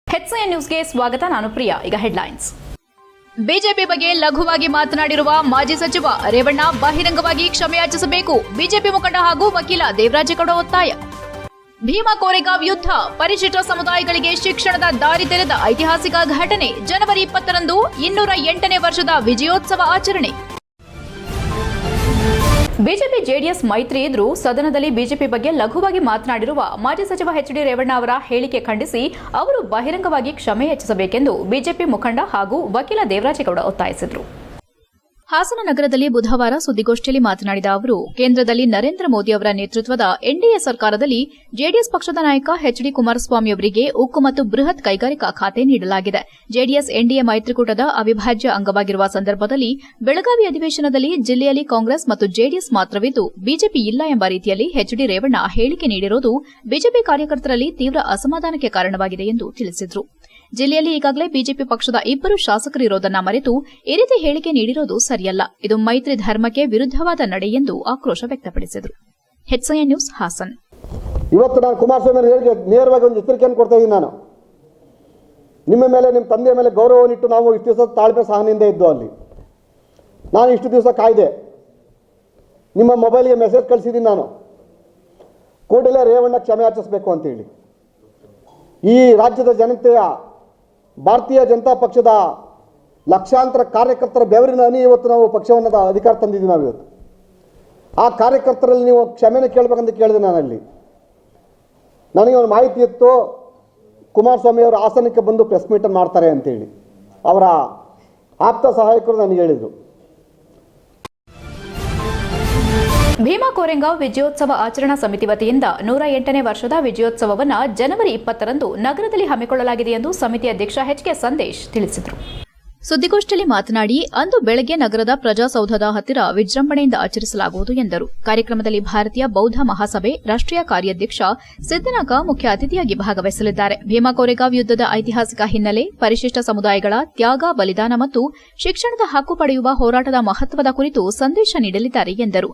HCN ನ್ಯೂಸ್ಗೆ ಸ್ವಾಗತ. ನಾನು ಪ್ರಿಯಾ. ಈಗ ಹೆಡ್ಲೈನ್ಸ್. ಬಿಜೆಪಿ ಬಗ್ಗೆ ಲಘುವಾಗಿ ಮಾತನಾಡಿರುವ ಮಾಜಿ ಸಚಿವ ರೇವಣ್ಣ ಬಹಿರಂಗವಾಗಿ ಕ್ಷಮೆಯಾಚಿಸಬೇಕು. ಬಿಜೆಪಿ ಮುಖಂಡ ಹಾಗೂ ವಕೀಲ ದೇವರಾಜೇಗೌಡ ಒತ್ತಾಯ. ಭೀಮಾ ಕೋರೆಗಾಂವ್ ಯುದ್ಧ, ಪರಿಶಿಷ್ಟ ಸಮುದಾಯಗಳಿಗೆ ಶಿಕ್ಷಣದ ದಾರಿ ತೆರೆದ ಐತಿಹಾಸಿಕ ಘಟನೆ. ಜನವರಿ 20ರಂದು 208ನೇ ವರ್ಷದ ವಿಜಯೋತ್ಸವ ಆಚರಣೆ. ಬಿಜೆಪಿ ಜೆಡಿಎಸ್ ಮೈತ್ರಿ ಇದ್ರೂ ಸದನದಲ್ಲಿ ಬಿಜೆಪಿ ಬಗ್ಗೆ ಲಘುವಾಗಿ ಮಾತನಾಡಿರುವ ಮಾಜಿ ಸಚಿವ ಎಚ್ ಡಿ ರೇವಣ್ಣ ಅವರ ಹೇಳಿಕೆ ಖಂಡಿಸಿ ಅವರು ಬಹಿರಂಗವಾಗಿ ಕ್ಷಮೆ ಯಾಚಿಸಬೇಕೆಂದು ಬಿಜೆಪಿ ಮುಖಂಡ ಹಾಗೂ ವಕೀಲ ದೇವರಾಜೇಗೌಡ ಒತ್ತಾಯಿಸಿದರು. ಹಾಸನ ನಗರದಲ್ಲಿ ಬುಧವಾರ ಸುದ್ದಿಗೋಷ್ಠಿಯಲ್ಲಿ ಮಾತನಾಡಿದ ಅವರು, ಕೇಂದ್ರದಲ್ಲಿ ನರೇಂದ್ರ ಮೋದಿ ಅವರ ನೇತೃತ್ವದ ಎನ್ಡಿಎ ಸರ್ಕಾರದಲ್ಲಿ ಜೆಡಿಎಸ್ ಪಕ್ಷದ ನಾಯಕ ಎಚ್ ಡಿ ಕುಮಾರಸ್ವಾಮಿ ಅವರಿಗೆ ಉಕ್ಕು ಮತ್ತು ಬೃಹತ್ ಕೈಗಾರಿಕಾ ಖಾತೆ ನೀಡಲಾಗಿದೆ. ಜೆಡಿಎಸ್ ಎನ್ಡಿಎ ಮೈತ್ರಿಕೂಟದ ಅವಿಭಾಜ್ಯ ಅಂಗವಾಗಿರುವ ಸಂದರ್ಭದಲ್ಲಿ ಬೆಳಗಾವಿ ಅಧಿವೇಶನದಲ್ಲಿ ಜಿಲ್ಲೆಯಲ್ಲಿ ಕಾಂಗ್ರೆಸ್ ಮತ್ತು ಜೆಡಿಎಸ್ ಮಾತ್ರವಿದ್ದು ಬಿಜೆಪಿ ಇಲ್ಲ ಎಂಬ ರೀತಿಯಲ್ಲಿ ಎಚ್ ಡಿ ರೇವಣ್ಣ ಹೇಳಿಕೆ ನೀಡಿರುವುದು ಬಿಜೆಪಿ ಕಾರ್ಯಕರ್ತರಲ್ಲಿ ತೀವ್ರ ಅಸಮಾಧಾನಕ್ಕೆ ಕಾರಣವಾಗಿದೆ ಎಂದು ತಿಳಿಸಿದರು. ಜಿಲ್ಲೆಯಲ್ಲಿ ಈಗಾಗಲೇ ಬಿಜೆಪಿ ಪಕ್ಷದ 2 ಶಾಸಕರಿರೋದನ್ನ ಮರೆತು ಈ ರೀತಿ ಹೇಳಿಕೆ ನೀಡಿರೋದು ಸರಿಯಲ್ಲ. ಇದು ಮೈತ್ರಿ ಧರ್ಮಕ್ಕೆ ವಿರುದ್ದವಾದ ನಡೆ ಎಂದು ಆಕ್ರೋಶ ವ್ಯಕ್ತಪಡಿಸಿದರು. HCN news Hassan. ಇವತ್ತು ನಾನು ಕುಮಾರಸ್ವಾಮಿ ಅವರಿಗೆ ನೇರವಾಗಿ ಒಂದು ಎಚ್ಚರಿಕೆಯನ್ನು ಕೊಡ್ತಾ ಇದ್ದೀನಿ. ನಾನು ನಿಮ್ಮ ಮೇಲೆ, ನಿಮ್ಮ ತಂದೆಯ ಮೇಲೆ ಗೌರವನಿಟ್ಟು ನಾವು ಇಷ್ಟು ದಿವಸ ತಾಳ್ಮೆ ಸಹನೆಯಿಂದ ಇದ್ದು ಅಲ್ಲಿ ನಾನು ಇಷ್ಟು ದಿವಸ ಕಾಯ್ದೆ. ನಿಮ್ಮ ಮೊಬೈಲ್ಗೆ ಮೆಸೇಜ್ ಕಳಿಸಿದ್ದೀನಿ. ನಾನು ಕೂಡಲೇ ರೇವಣ್ಣ ಕ್ಷಮೆ ಯಾಚಿಸಬೇಕು ಅಂತೇಳಿ. ಈ ರಾಜ್ಯದ ಜನತೆಯ ಭಾರತೀಯ ಜನತಾ ಪಕ್ಷದ ಲಕ್ಷಾಂತರ ಕಾರ್ಯಕರ್ತರ ಬೆವರಿನ ಹನಿ ಇವತ್ತು ನಾವು ಪಕ್ಷವನ್ನು ಅಧಿಕಾರ ತಂದಿದ್ದೀವಿ. ನಾವು ಇವತ್ತು ಆ ಕಾರ್ಯಕರ್ತರಲ್ಲಿ ನೀವು ಕ್ಷಮೆನ ಕೇಳಬೇಕಂತ ಕೇಳಿದೆ. ನಾನಲ್ಲಿ ನನಗೆ ಒಂದು ಮಾಹಿತಿ ಇತ್ತು, ಕುಮಾರಸ್ವಾಮಿ ಅವರು ಹಾಸನಕ್ಕೆ ಬಂದು ಪ್ರೆಸ್ ಮೀಟನ್ನು ಮಾಡ್ತಾರೆ ಅಂತೇಳಿ ಅವರ ಆಪ್ತ ಸಹಾಯಕರು ನನಗೆ ಹೇಳಿದರು. ಭೀಮಾ ಕೋರೆಗಾಂವ್ ವಿಜಯೋತ್ಸವ ಆಚರಣಾ ಸಮಿತಿ ವತಿಯಿಂದ 108ನೇ ವರ್ಷದ ವಿಜಯೋತ್ಸವವನ್ನು ಜನವರಿ 20ರಂದು ನಗರದಲ್ಲಿ ಹಮ್ಮಿಕೊಳ್ಳಲಾಗಿದೆ ಎಂದು ಸಮಿತಿ ಅಧ್ಯಕ್ಷ ಎಚ್.ಕೆ. ಸಂದೇಶ್ ತಿಳಿಸಿದರು. ಸುದ್ದಿಗೋಷ್ಠಿಯಲ್ಲಿ ಮಾತನಾಡಿ, ಅಂದು ಬೆಳಗ್ಗೆ ನಗರದ ಪ್ರಜಾಸೌಧದ ಹತ್ತಿರ ವಿಜೃಂಭಣೆಯಿಂದ ಆಚರಿಸಲಾಗುವುದು ಎಂದರು. ಕಾರ್ಯಕ್ರಮದಲ್ಲಿ ಭಾರತೀಯ ಬೌದ್ಧ ಮಹಾಸಭೆ ರಾಷ್ಟ್ರೀಯ ಕಾರ್ಯಾಧ್ಯಕ್ಷ ಸಿದ್ದನಾಕ ಮುಖ್ಯ ಅತಿಥಿಯಾಗಿ ಭಾಗವಹಿಸಲಿದ್ದಾರೆ. ಭೀಮಾ ಕೋರೆಗಾಂವ್ ಯುದ್ದದ ಐತಿಹಾಸಿಕ ಹಿನ್ನೆಲೆ, ಪರಿಶಿಷ್ಟ ಸಮುದಾಯಗಳ ತ್ಯಾಗ, ಬಲಿದಾನ ಮತ್ತು ಶಿಕ್ಷಣದ ಹಕ್ಕು ಪಡೆಯುವ ಹೋರಾಟದ ಮಹತ್ವದ ಕುರಿತು ಸಂದೇಶ ನೀಡಲಿದ್ದಾರೆ ಎಂದರು.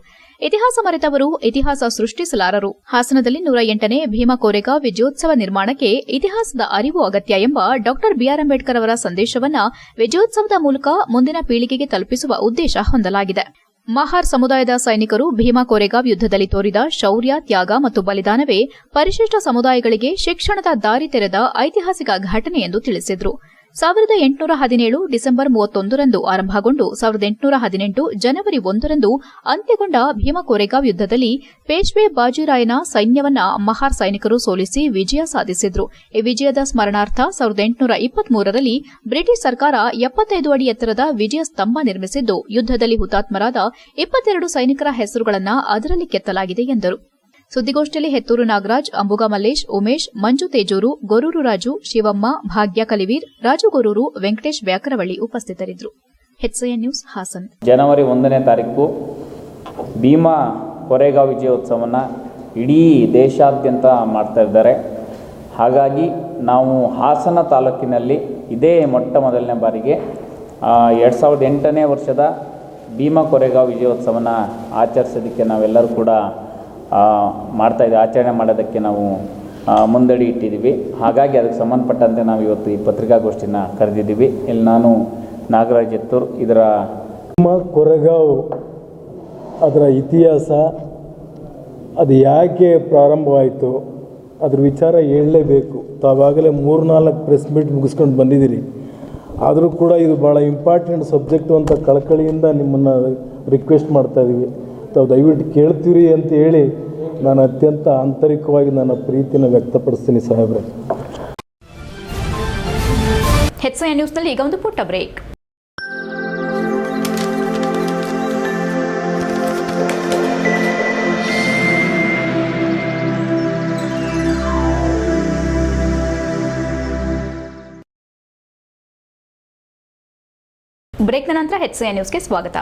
ಇತಿಹಾಸ ಮರೆತವರು ಇತಿಹಾಸ ಸೃಷ್ಟಿಸಲಾರರು. ಹಾಸನದಲ್ಲಿ 108ನೇ ಭೀಮಾ ಕೋರೆಗಾಂವ್ ವಿಜಯೋತ್ಸವ ನಿರ್ಮಾಣಕ್ಕೆ ಇತಿಹಾಸದ ಅರಿವು ಅಗತ್ಯ ಎಂಬ ಡಾ ಬಿಆರ್ ಅಂಬೇಡ್ಕರ್ ಅವರ ಸಂದೇಶವನ್ನು ವಿಜಯೋತ್ಸವದ ಮೂಲಕ ಮುಂದಿನ ಪೀಳಿಗೆಗೆ ತಲುಪಿಸುವ ಉದ್ದೇಶ ಹೊಂದಲಾಗಿದೆ. ಮಹಾರ್ ಸಮುದಾಯದ ಸೈನಿಕರು ಭೀಮಾ ಕೋರೆಗಾಂವ್ ಯುದ್ದದಲ್ಲಿ ತೋರಿದ ಶೌರ್ಯ, ತ್ಯಾಗ ಮತ್ತು ಬಲಿದಾನವೇ ಪರಿಶಿಷ್ಟ ಸಮುದಾಯಗಳಿಗೆ ಶಿಕ್ಷಣದ ದಾರಿ ತೆರೆದ ಐತಿಹಾಸಿಕ ಘಟನೆ ಎಂದು ತಿಳಿಸಿದರು. 1817 ಡಿಸೆಂಬರ್ 31ರಂದು ಆರಂಭಗೊಂಡು 1818 ಜನವರಿ 1ರಂದು ಅಂತ್ಯಗೊಂಡ ಭೀಮಾ ಕೋರೆಗಾಂವ್ ಯುದ್ದದಲ್ಲಿ ಪೇಶ್ವೆ ಬಾಜಿರಾಯನ ಸೈನ್ಯವನ್ನ ಮಹಾರ್ ಸೈನಿಕರು ಸೋಲಿಸಿ ವಿಜಯ ಸಾಧಿಸಿದ್ರು. ಈ ವಿಜಯದ ಸ್ಮರಣಾರ್ಥ 1823ರಲ್ಲಿ ಬ್ರಿಟಿಷ್ ಸರ್ಕಾರ 75 ಅಡಿ ಎತ್ತರದ ವಿಜಯ ಸ್ತಂಭ ನಿರ್ಮಿಸಿದ್ದು, ಯುದ್ದದಲ್ಲಿ ಹುತಾತ್ಮರಾದ 22 ಸೈನಿಕರ ಹೆಸರುಗಳನ್ನು ಅದರಲ್ಲಿ ಕೆತ್ತಲಾಗಿದೆ ಎಂದರು. ಸುದ್ದಿಗೋಷ್ಠಿಯಲ್ಲಿ ಹೆತ್ತೂರು ನಾಗರಾಜ್, ಅಂಬುಗ ಮಲ್ಲೇಶ್, ಉಮೇಶ್, ಮಂಜು ತೇಜೂರು, ಗೊರೂರು ರಾಜು, ಶಿವಮ್ಮ, ಭಾಗ್ಯ ಕಲಿವೀರ್, ರಾಜು ಗೊರೂರು, ವೆಂಕಟೇಶ್ ಬ್ಯಾಕರವಳ್ಳಿ ಉಪಸ್ಥಿತರಿದ್ದರು. HCN news Hassan. ಜನವರಿ 1ನೇ ತಾರೀಕು ಭೀಮಾ ಕೋರೆಗಾಂವ್ ವಿಜಯೋತ್ಸವವನ್ನು ಇಡೀ ದೇಶಾದ್ಯಂತ ಮಾಡ್ತಾ ಇದ್ದಾರೆ. ಹಾಗಾಗಿ ನಾವು ಹಾಸನ ತಾಲೂಕಿನಲ್ಲಿ ಇದೇ ಮೊಟ್ಟ ಮೊದಲನೇ ಬಾರಿಗೆ 2008ನೇ ವರ್ಷದ ಭೀಮಾ ಕೋರೆಗಾಂವ್ ವಿಜಯೋತ್ಸವನ ಆಚರಿಸೋದಕ್ಕೆ ನಾವೆಲ್ಲರೂ ಕೂಡ ಆಚರಣೆ ಮಾಡೋದಕ್ಕೆ ನಾವು ಮುಂದಡಿ ಇಟ್ಟಿದ್ದೀವಿ. ಹಾಗಾಗಿ ಅದಕ್ಕೆ ಸಂಬಂಧಪಟ್ಟಂತೆ ನಾವು ಇವತ್ತು ಈ ಪತ್ರಿಕಾಗೋಷ್ಠಿನ ಕರೆದಿದ್ದೀವಿ. ಇಲ್ಲಿ ನಾನು ನಾಗರಾಜ್ ಎತ್ತೂರ್, ಇದರ ಭೀಮಾ ಕೋರೆಗಾಂವ್ ಅದರ ಇತಿಹಾಸ, ಅದು ಯಾಕೆ ಪ್ರಾರಂಭವಾಯಿತು, ಅದ್ರ ವಿಚಾರ ಹೇಳಲೇಬೇಕು. ತಾವಾಗಲೇ 3-4 ಪ್ರೆಸ್ ಮೀಟ್ ಮುಗಿಸ್ಕೊಂಡು ಬಂದಿದ್ದೀರಿ. ಆದರೂ ಕೂಡ ಇದು ಭಾಳ ಇಂಪಾರ್ಟೆಂಟ್ ಸಬ್ಜೆಕ್ಟು ಅಂತ ಕಳಕಳಿಯಿಂದ ನಿಮ್ಮನ್ನು ರಿಕ್ವೆಸ್ಟ್ ಮಾಡ್ತಾಯಿದ್ದೀವಿ. ತಾವು ದಯವಿಟ್ಟು ಕೇಳ್ತೀರಿ ಅಂತ ಹೇಳಿ ನಾನು ಅತ್ಯಂತ ಆಂತರಿಕವಾಗಿ ನನ್ನ ಪ್ರೀತಿನ ವ್ಯಕ್ತಪಡಿಸ್ತೀನಿ ಸಾಹೇಬ್ರೆ. HCN ನ್ಯೂಸ್ನಲ್ಲಿ ಈಗ ಒಂದು ಪುಟ್ಟ ಬ್ರೇಕ್. ಬ್ರೇಕ್ನ ನಂತರ HCN ನ್ಯೂಸ್ಗೆ ಸ್ವಾಗತ.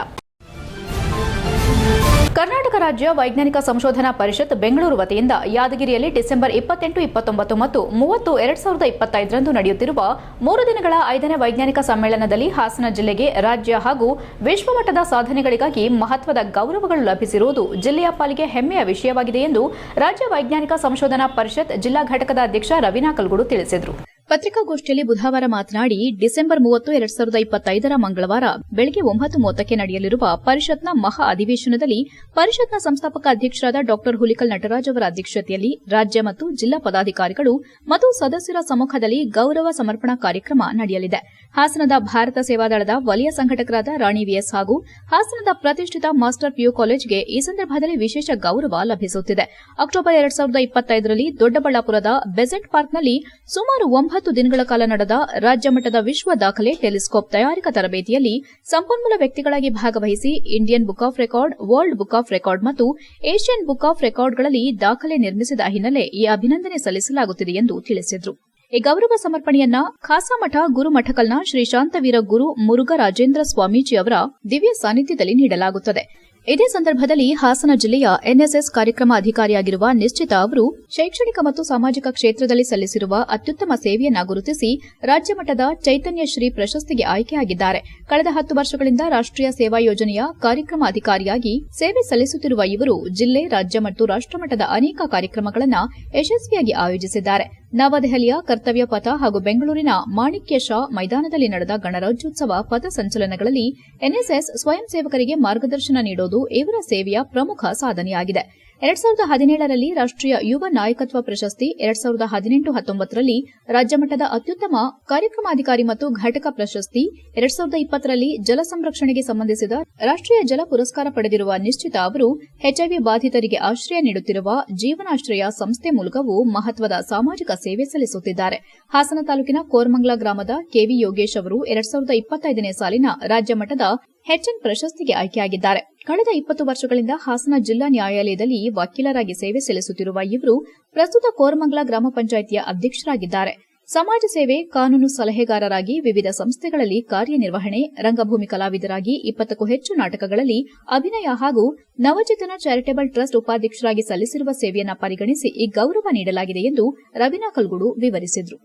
ಕರ್ನಾಟಕ ರಾಜ್ಯ ವೈಜ್ಞಾನಿಕ ಸಂಶೋಧನಾ ಪರಿಷತ್ ಬೆಂಗಳೂರು ವತಿಯಿಂದ ಯಾದಗಿರಿಯಲ್ಲಿ ಡಿಸೆಂಬರ್ 28, 29 ಮತ್ತು 30, 2025ರಂದು ನಡೆಯುತ್ತಿರುವ 3 ದಿನಗಳ 5ನೇ ವೈಜ್ಞಾನಿಕ ಸಮ್ಮೇಳನದಲ್ಲಿ ಹಾಸನ ಜಿಲ್ಲೆಗೆ ರಾಜ್ಯ ಹಾಗೂ ವಿಶ್ವಮಟ್ಟದ ಸಾಧನೆಗಳಿಗಾಗಿ ಮಹತ್ವದ ಗೌರವಗಳು ಲಭಿಸಿರುವುದು ಜಿಲ್ಲೆಯ ಪಾಲಿಗೆ ಹೆಮ್ಮೆಯ ವಿಷಯವಾಗಿದೆ ಎಂದು ರಾಜ್ಯ ವೈಜ್ಞಾನಿಕ ಸಂಶೋಧನಾ ಪರಿಷತ್ ಜಿಲ್ಲಾ ಘಟಕದ ಅಧ್ಯಕ್ಷ ರವೀನಾ ಕಲ್ಗುಡು ತಿಳಿಸಿದರು. ಪತ್ರಿಕಾಗೋಷ್ಠಿಯಲ್ಲಿ ಬುಧವಾರ ಮಾತನಾಡಿ ಡಿಸೆಂಬರ್ 30, 2025ರ ಮಂಗಳವಾರ ಬೆಳಗ್ಗೆ 9:30ಕ್ಕೆ ನಡೆಯಲಿರುವ ಪರಿಷತ್ನ ಮಹಾ ಅಧಿವೇಶನದಲ್ಲಿ ಪರಿಷತ್ನ ಸಂಸ್ಥಾಪಕ ಅಧ್ಯಕ್ಷರಾದ ಡಾ ಹುಲಿಕಲ್ ನಟರಾಜ್ ಅವರ ಅಧ್ಯಕ್ಷತೆಯಲ್ಲಿ ರಾಜ್ಯ ಮತ್ತು ಜಿಲ್ಲಾ ಪದಾಧಿಕಾರಿಗಳು ಮತ್ತು ಸದಸ್ಯರ ಸಮ್ಮುಖದಲ್ಲಿ ಗೌರವ ಸಮರ್ಪಣಾ ಕಾರ್ಯಕ್ರಮ ನಡೆಯಲಿದೆ. ಹಾಸನದ ಭಾರತ ಸೇವಾದಳದ ವಲಯ ಸಂಘಟಕರಾದ ರಾಣಿ ವಿಎಸ್ ಹಾಗೂ ಹಾಸನದ ಪ್ರತಿಷ್ಠಿತ ಮಾಸ್ಟರ್ ಪಿಯು ಕಾಲೇಜ್ಗೆ ಈ ಸಂದರ್ಭದಲ್ಲಿ ವಿಶೇಷ ಗೌರವ ಲಭಿಸುತ್ತಿದೆ. ಅಕ್ಟೋಬರ್ 2025ರಲ್ಲಿ ದೊಡ್ಡಬಳ್ಳಾಪುರದ ಬೆಸೆಂಟ್ ಪಾರ್ಕ್ನಲ್ಲಿ ಸುಮಾರು 9 ದಿನಗಳ ಕಾಲ ನಡೆದ ರಾಜ್ಯ ಮಟ್ಟದ ವಿಶ್ವ ದಾಖಲೆ ಟೆಲಿಸ್ಕೋಪ್ ತಯಾರಿಕಾ ತರಬೇತಿಯಲ್ಲಿ ಸಂಪನ್ಮೂಲ ವ್ಯಕ್ತಿಗಳಾಗಿ ಭಾಗವಹಿಸಿ Indian book of record, world book of record ಮತ್ತು ಏಷ್ಯನ್ ಬುಕ್ ಆಫ್ ರೆಕಾರ್ಡ್ಗಳಲ್ಲಿ ದಾಖಲೆ ನಿರ್ಮಿಸಿದ ಹಿನ್ನೆಲೆ ಈ ಅಭಿನಂದನೆ ಸಲ್ಲಿಸಲಾಗುತ್ತಿದೆ ಎಂದು ತಿಳಿಸಿದರು. ಈ ಗೌರವ ಸಮರ್ಪಣೆಯನ್ನ ಖಾಸಾಮಠ ಗುರುಮಠಕಲ್ನ ಶ್ರೀ ಶಾಂತವೀರ ಗುರು ಮುರುಘರಾಜೇಂದ್ರ ಸ್ವಾಮೀಜಿ ಅವರ ದಿವ್ಯ ಸಾನ್ನಿಧ್ಯದಲ್ಲಿ ನೀಡಲಾಗುತ್ತದೆ. ಇದೇ ಸಂದರ್ಭದಲ್ಲಿ ಹಾಸನ ಜಿಲ್ಲೆಯ ಎನ್ಎಸ್ಎಸ್ ಕಾರ್ಯಕ್ರಮ ಅಧಿಕಾರಿಯಾಗಿರುವ ನಿಶ್ಚಿತ ಅವರು ಶೈಕ್ಷಣಿಕ ಮತ್ತು ಸಾಮಾಜಿಕ ಕ್ಷೇತ್ರದಲ್ಲಿ ಸಲ್ಲಿಸಿರುವ ಅತ್ಯುತ್ತಮ ಸೇವೆಯನ್ನ ಗುರುತಿಸಿ ರಾಜ್ಯ ಮಟ್ಟದ ಚೈತನ್ಯ ಶ್ರೀ ಪ್ರಶಸ್ತಿಗೆ ಆಯ್ಕೆಯಾಗಿದ್ದಾರೆ. ಕಳೆದ 10 ವರ್ಷಗಳಿಂದ ರಾಷ್ಟ್ರೀಯ ಸೇವಾ ಯೋಜನೆಯ ಕಾರ್ಯಕ್ರಮ ಅಧಿಕಾರಿಯಾಗಿ ಸೇವೆ ಸಲ್ಲಿಸುತ್ತಿರುವ ಇವರು ಜಿಲ್ಲೆ, ರಾಜ್ಯ ಮತ್ತು ರಾಷ್ಟಮಟ್ಟದ ಅನೇಕ ಕಾರ್ಯಕ್ರಮಗಳನ್ನು ಯಶಸ್ವಿಯಾಗಿ ಆಯೋಜಿಸಿದ್ದಾರೆ. ನವದೆಹಲಿಯ ಕರ್ತವ್ಯ ಪಥ ಹಾಗೂ ಬೆಂಗಳೂರಿನ ಮಾಣಿಕ್ಯ ಷಾ ಮೈದಾನದಲ್ಲಿ ನಡೆದ ಗಣರಾಜ್ಯೋತ್ಸವ ಪಥ ಸಂಚಲನಗಳಲ್ಲಿ ಎನ್ಎಸ್ಎಸ್ ಸ್ವಯಂ ಸೇವಕರಿಗೆ ಮಾರ್ಗದರ್ಶನ ನೀಡುವುದು ಇವರ ಸೇವೆಯ ಪ್ರಮುಖ ಸಾಧನೆಯಾಗಿದೆ. 2017ರಲ್ಲಿ ರಾಷ್ಟ್ರೀಯ ಯುವ ನಾಯಕತ್ವ ಪ್ರಶಸ್ತಿ, 2018-19ರಲ್ಲಿ ರಾಜ್ಯಮಟ್ಟದ ಅತ್ಯುತ್ತಮ ಕಾರ್ಯಕ್ರಮಾಧಿಕಾರಿ ಮತ್ತು ಘಟಕ ಪ್ರಶಸ್ತಿ, 2020ರಲ್ಲಿ ಜಲ ಸಂರಕ್ಷಣೆಗೆ ಸಂಬಂಧಿಸಿದ ರಾಷ್ಟ್ರೀಯ ಜಲ ಪುರಸ್ಕಾರ ಪಡೆದಿರುವ ನಿಶ್ಚಿತ ಅವರು ಎಚ್ಐವಿ ಬಾಧಿತರಿಗೆ ಆಶ್ರಯ ನೀಡುತ್ತಿರುವ ಜೀವನಾಶ್ರಯ ಸಂಸ್ಥೆ ಮೂಲಕವೂ ಮಹತ್ವದ ಸಾಮಾಜಿಕ ಸೇವೆ ಸಲ್ಲಿಸುತ್ತಿದ್ದಾರೆ. ಹಾಸನ ತಾಲೂಕಿನ ಕೋರಮಂಗಲ ಗ್ರಾಮದ ಕೆವಿ ಯೋಗೇಶ್ ಅವರು 2025ನೇ ಸಾಲಿನ ರಾಜ್ಯ ಮಟ್ಟದ ಎಚ್ಎನ್ ಪ್ರಶಸ್ತಿಗೆ ಆಯ್ಕೆಯಾಗಿದ್ದಾರೆ. ಕಳೆದ 20 ವರ್ಷಗಳಿಂದ ಹಾಸನ ಜಿಲ್ಲಾ ನ್ಯಾಯಾಲಯದಲ್ಲಿ ವಕೀಲರಾಗಿ ಸೇವೆ ಸಲ್ಲಿಸುತ್ತಿರುವ ಇವರು ಪ್ರಸ್ತುತ ಕೋರಮಂಗಲ ಗ್ರಾಮ ಪಂಚಾಯಿತಿಯ ಅಧ್ಯಕ್ಷರಾಗಿದ್ದಾರೆ. ಸಮಾಜ ಸೇವೆ, ಕಾನೂನು ಸಲಹೆಗಾರರಾಗಿ ವಿವಿಧ ಸಂಸ್ಥೆಗಳಲ್ಲಿ ಕಾರ್ಯನಿರ್ವಹಣೆ, ರಂಗಭೂಮಿ ಕಲಾವಿದರಾಗಿ 20ಕ್ಕೂ ಹೆಚ್ಚು ನಾಟಕಗಳಲ್ಲಿ ಅಭಿನಯ ಹಾಗೂ ನವಚೇತನ ಚಾರಿಟೇಬಲ್ ಟ್ರಸ್ಟ್ ಉಪಾಧ್ಯಕ್ಷರಾಗಿ ಸಲ್ಲಿಸಿರುವ ಸೇವೆಯನ್ನು ಪರಿಗಣಿಸಿ ಈ ಗೌರವ ನೀಡಲಾಗಿದೆ ಎಂದು ರವೀನಾ ಕಲ್ಗುಡು ವಿವರಿಸಿದರು.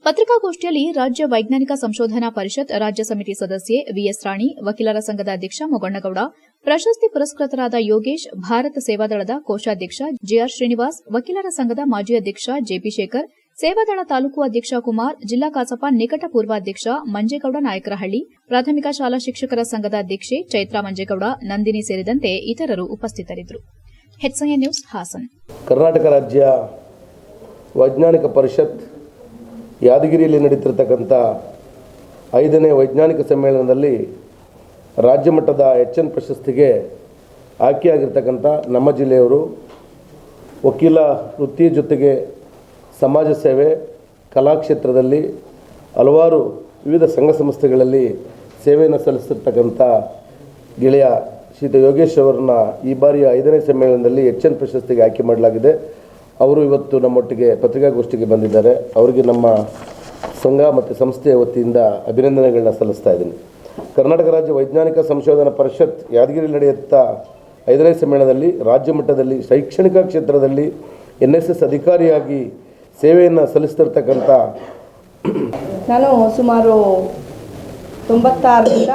ಪತ್ರಿಕಾಗೋಷ್ಠಿಯಲ್ಲಿ ರಾಜ್ಯ ವೈಜ್ಞಾನಿಕ ಸಂಶೋಧನಾ ಪರಿಷತ್ ರಾಜ್ಯ ಸಮಿತಿ ಸದಸ್ಯೆ ವಿಎಸ್ ರಾಣಿ, ವಕೀಲರ ಸಂಘದ ಅಧ್ಯಕ್ಷ ಮೊಗಣ್ಣಗೌಡ, ಪ್ರಶಸ್ತಿ ಪುರಸ್ಕೃತರಾದ ಯೋಗೇಶ್, ಭಾರತ ಸೇವಾದಳದ ಕೋಶಾಧ್ಯಕ್ಷ ಜಿಆರ್ ಶ್ರೀನಿವಾಸ್, ವಕೀಲರ ಸಂಘದ ಮಾಜಿ ಅಧ್ಯಕ್ಷ ಜೆಪಿ ಶೇಖರ್, ಸೇವಾದಳ ತಾಲೂಕು ಅಧ್ಯಕ್ಷ ಕುಮಾರ್, ಜಿಲ್ಲಾ ಕಸಾಪ ನಿಕಟ ಪೂರ್ವಾಧ್ಯಕ್ಷ ಮಂಜೇಗೌಡ ನಾಯಕರಹಳ್ಳಿ, ಪ್ರಾಥಮಿಕ ಶಾಲಾ ಶಿಕ್ಷಕರ ಸಂಘದ ಅಧ್ಯಕ್ಷೆ ಚೈತ್ರಾ ಮಂಜೇಗೌಡ, ನಂದಿನಿ ಸೇರಿದಂತೆ ಇತರರು ಉಪಸ್ಥಿತರಿದ್ದರು. HIN news, Hassan. ಕರ್ನಾಟಕ ರಾಜ್ಯ ವೈಜ್ಞಾನಿಕ ಪರಿಷತ್ ಯಾದಗಿರಿಯಲ್ಲಿ ನಡೀತಿರ್ತಕ್ಕಂಥ 5ನೇ ವೈಜ್ಞಾನಿಕ ಸಮ್ಮೇಳನದಲ್ಲಿ ರಾಜ್ಯ ಮಟ್ಟದ ಎಚ್ಎನ್ ಪ್ರಶಸ್ತಿಗೆ ಆಯ್ಕೆಯಾಗಿರ್ತಕ್ಕಂಥ ನಮ್ಮ ಜಿಲ್ಲೆಯವರು ವಕೀಲ ವೃತ್ತಿ ಜೊತೆಗೆ ಸಮಾಜ ಸೇವೆ, ಕಲಾಕ್ಷೇತ್ರದಲ್ಲಿ ಹಲವಾರು ವಿವಿಧ ಸಂಘ ಸಂಸ್ಥೆಗಳಲ್ಲಿ ಸೇವೆಯನ್ನು ಸಲ್ಲಿಸಿರ್ತಕ್ಕಂಥ ಗೆಳೆಯ ಶ್ರೀ ಯೋಗೇಶ್ ಅವರನ್ನ ಈ ಬಾರಿಯ 5ನೇ ಸಮ್ಮೇಳನದಲ್ಲಿ ಎಚ್ಎನ್ ಪ್ರಶಸ್ತಿಗೆ ಆಯ್ಕೆ ಮಾಡಲಾಗಿದೆ. ಅವರು ಇವತ್ತು ನಮ್ಮೊಟ್ಟಿಗೆ ಪತ್ರಿಕಾಗೋಷ್ಠಿಗೆ ಬಂದಿದ್ದಾರೆ. ಅವರಿಗೆ ನಮ್ಮ ಸಂಘ ಮತ್ತು ಸಂಸ್ಥೆಯ ವತಿಯಿಂದ ಅಭಿನಂದನೆಗಳನ್ನ ಸಲ್ಲಿಸ್ತಾ ಇದ್ದೀನಿ. ಕರ್ನಾಟಕ ರಾಜ್ಯ ವೈಜ್ಞಾನಿಕ ಸಂಶೋಧನಾ ಪರಿಷತ್ ಯಾದಗಿರಿಯಲ್ಲಿ ನಡೆಯುತ್ತಾ 5ನೇ ಸಮ್ಮೇಳನದಲ್ಲಿ ರಾಜ್ಯ ಮಟ್ಟದಲ್ಲಿ ಶೈಕ್ಷಣಿಕ ಕ್ಷೇತ್ರದಲ್ಲಿ ಎನ್ಎಸ್ಎಸ್ ಅಧಿಕಾರಿಯಾಗಿ ಸೇವೆಯನ್ನು ಸಲ್ಲಿಸ್ತಿರ್ತಕ್ಕಂಥ ನಾನು ಸುಮಾರು 96ರಿಂದ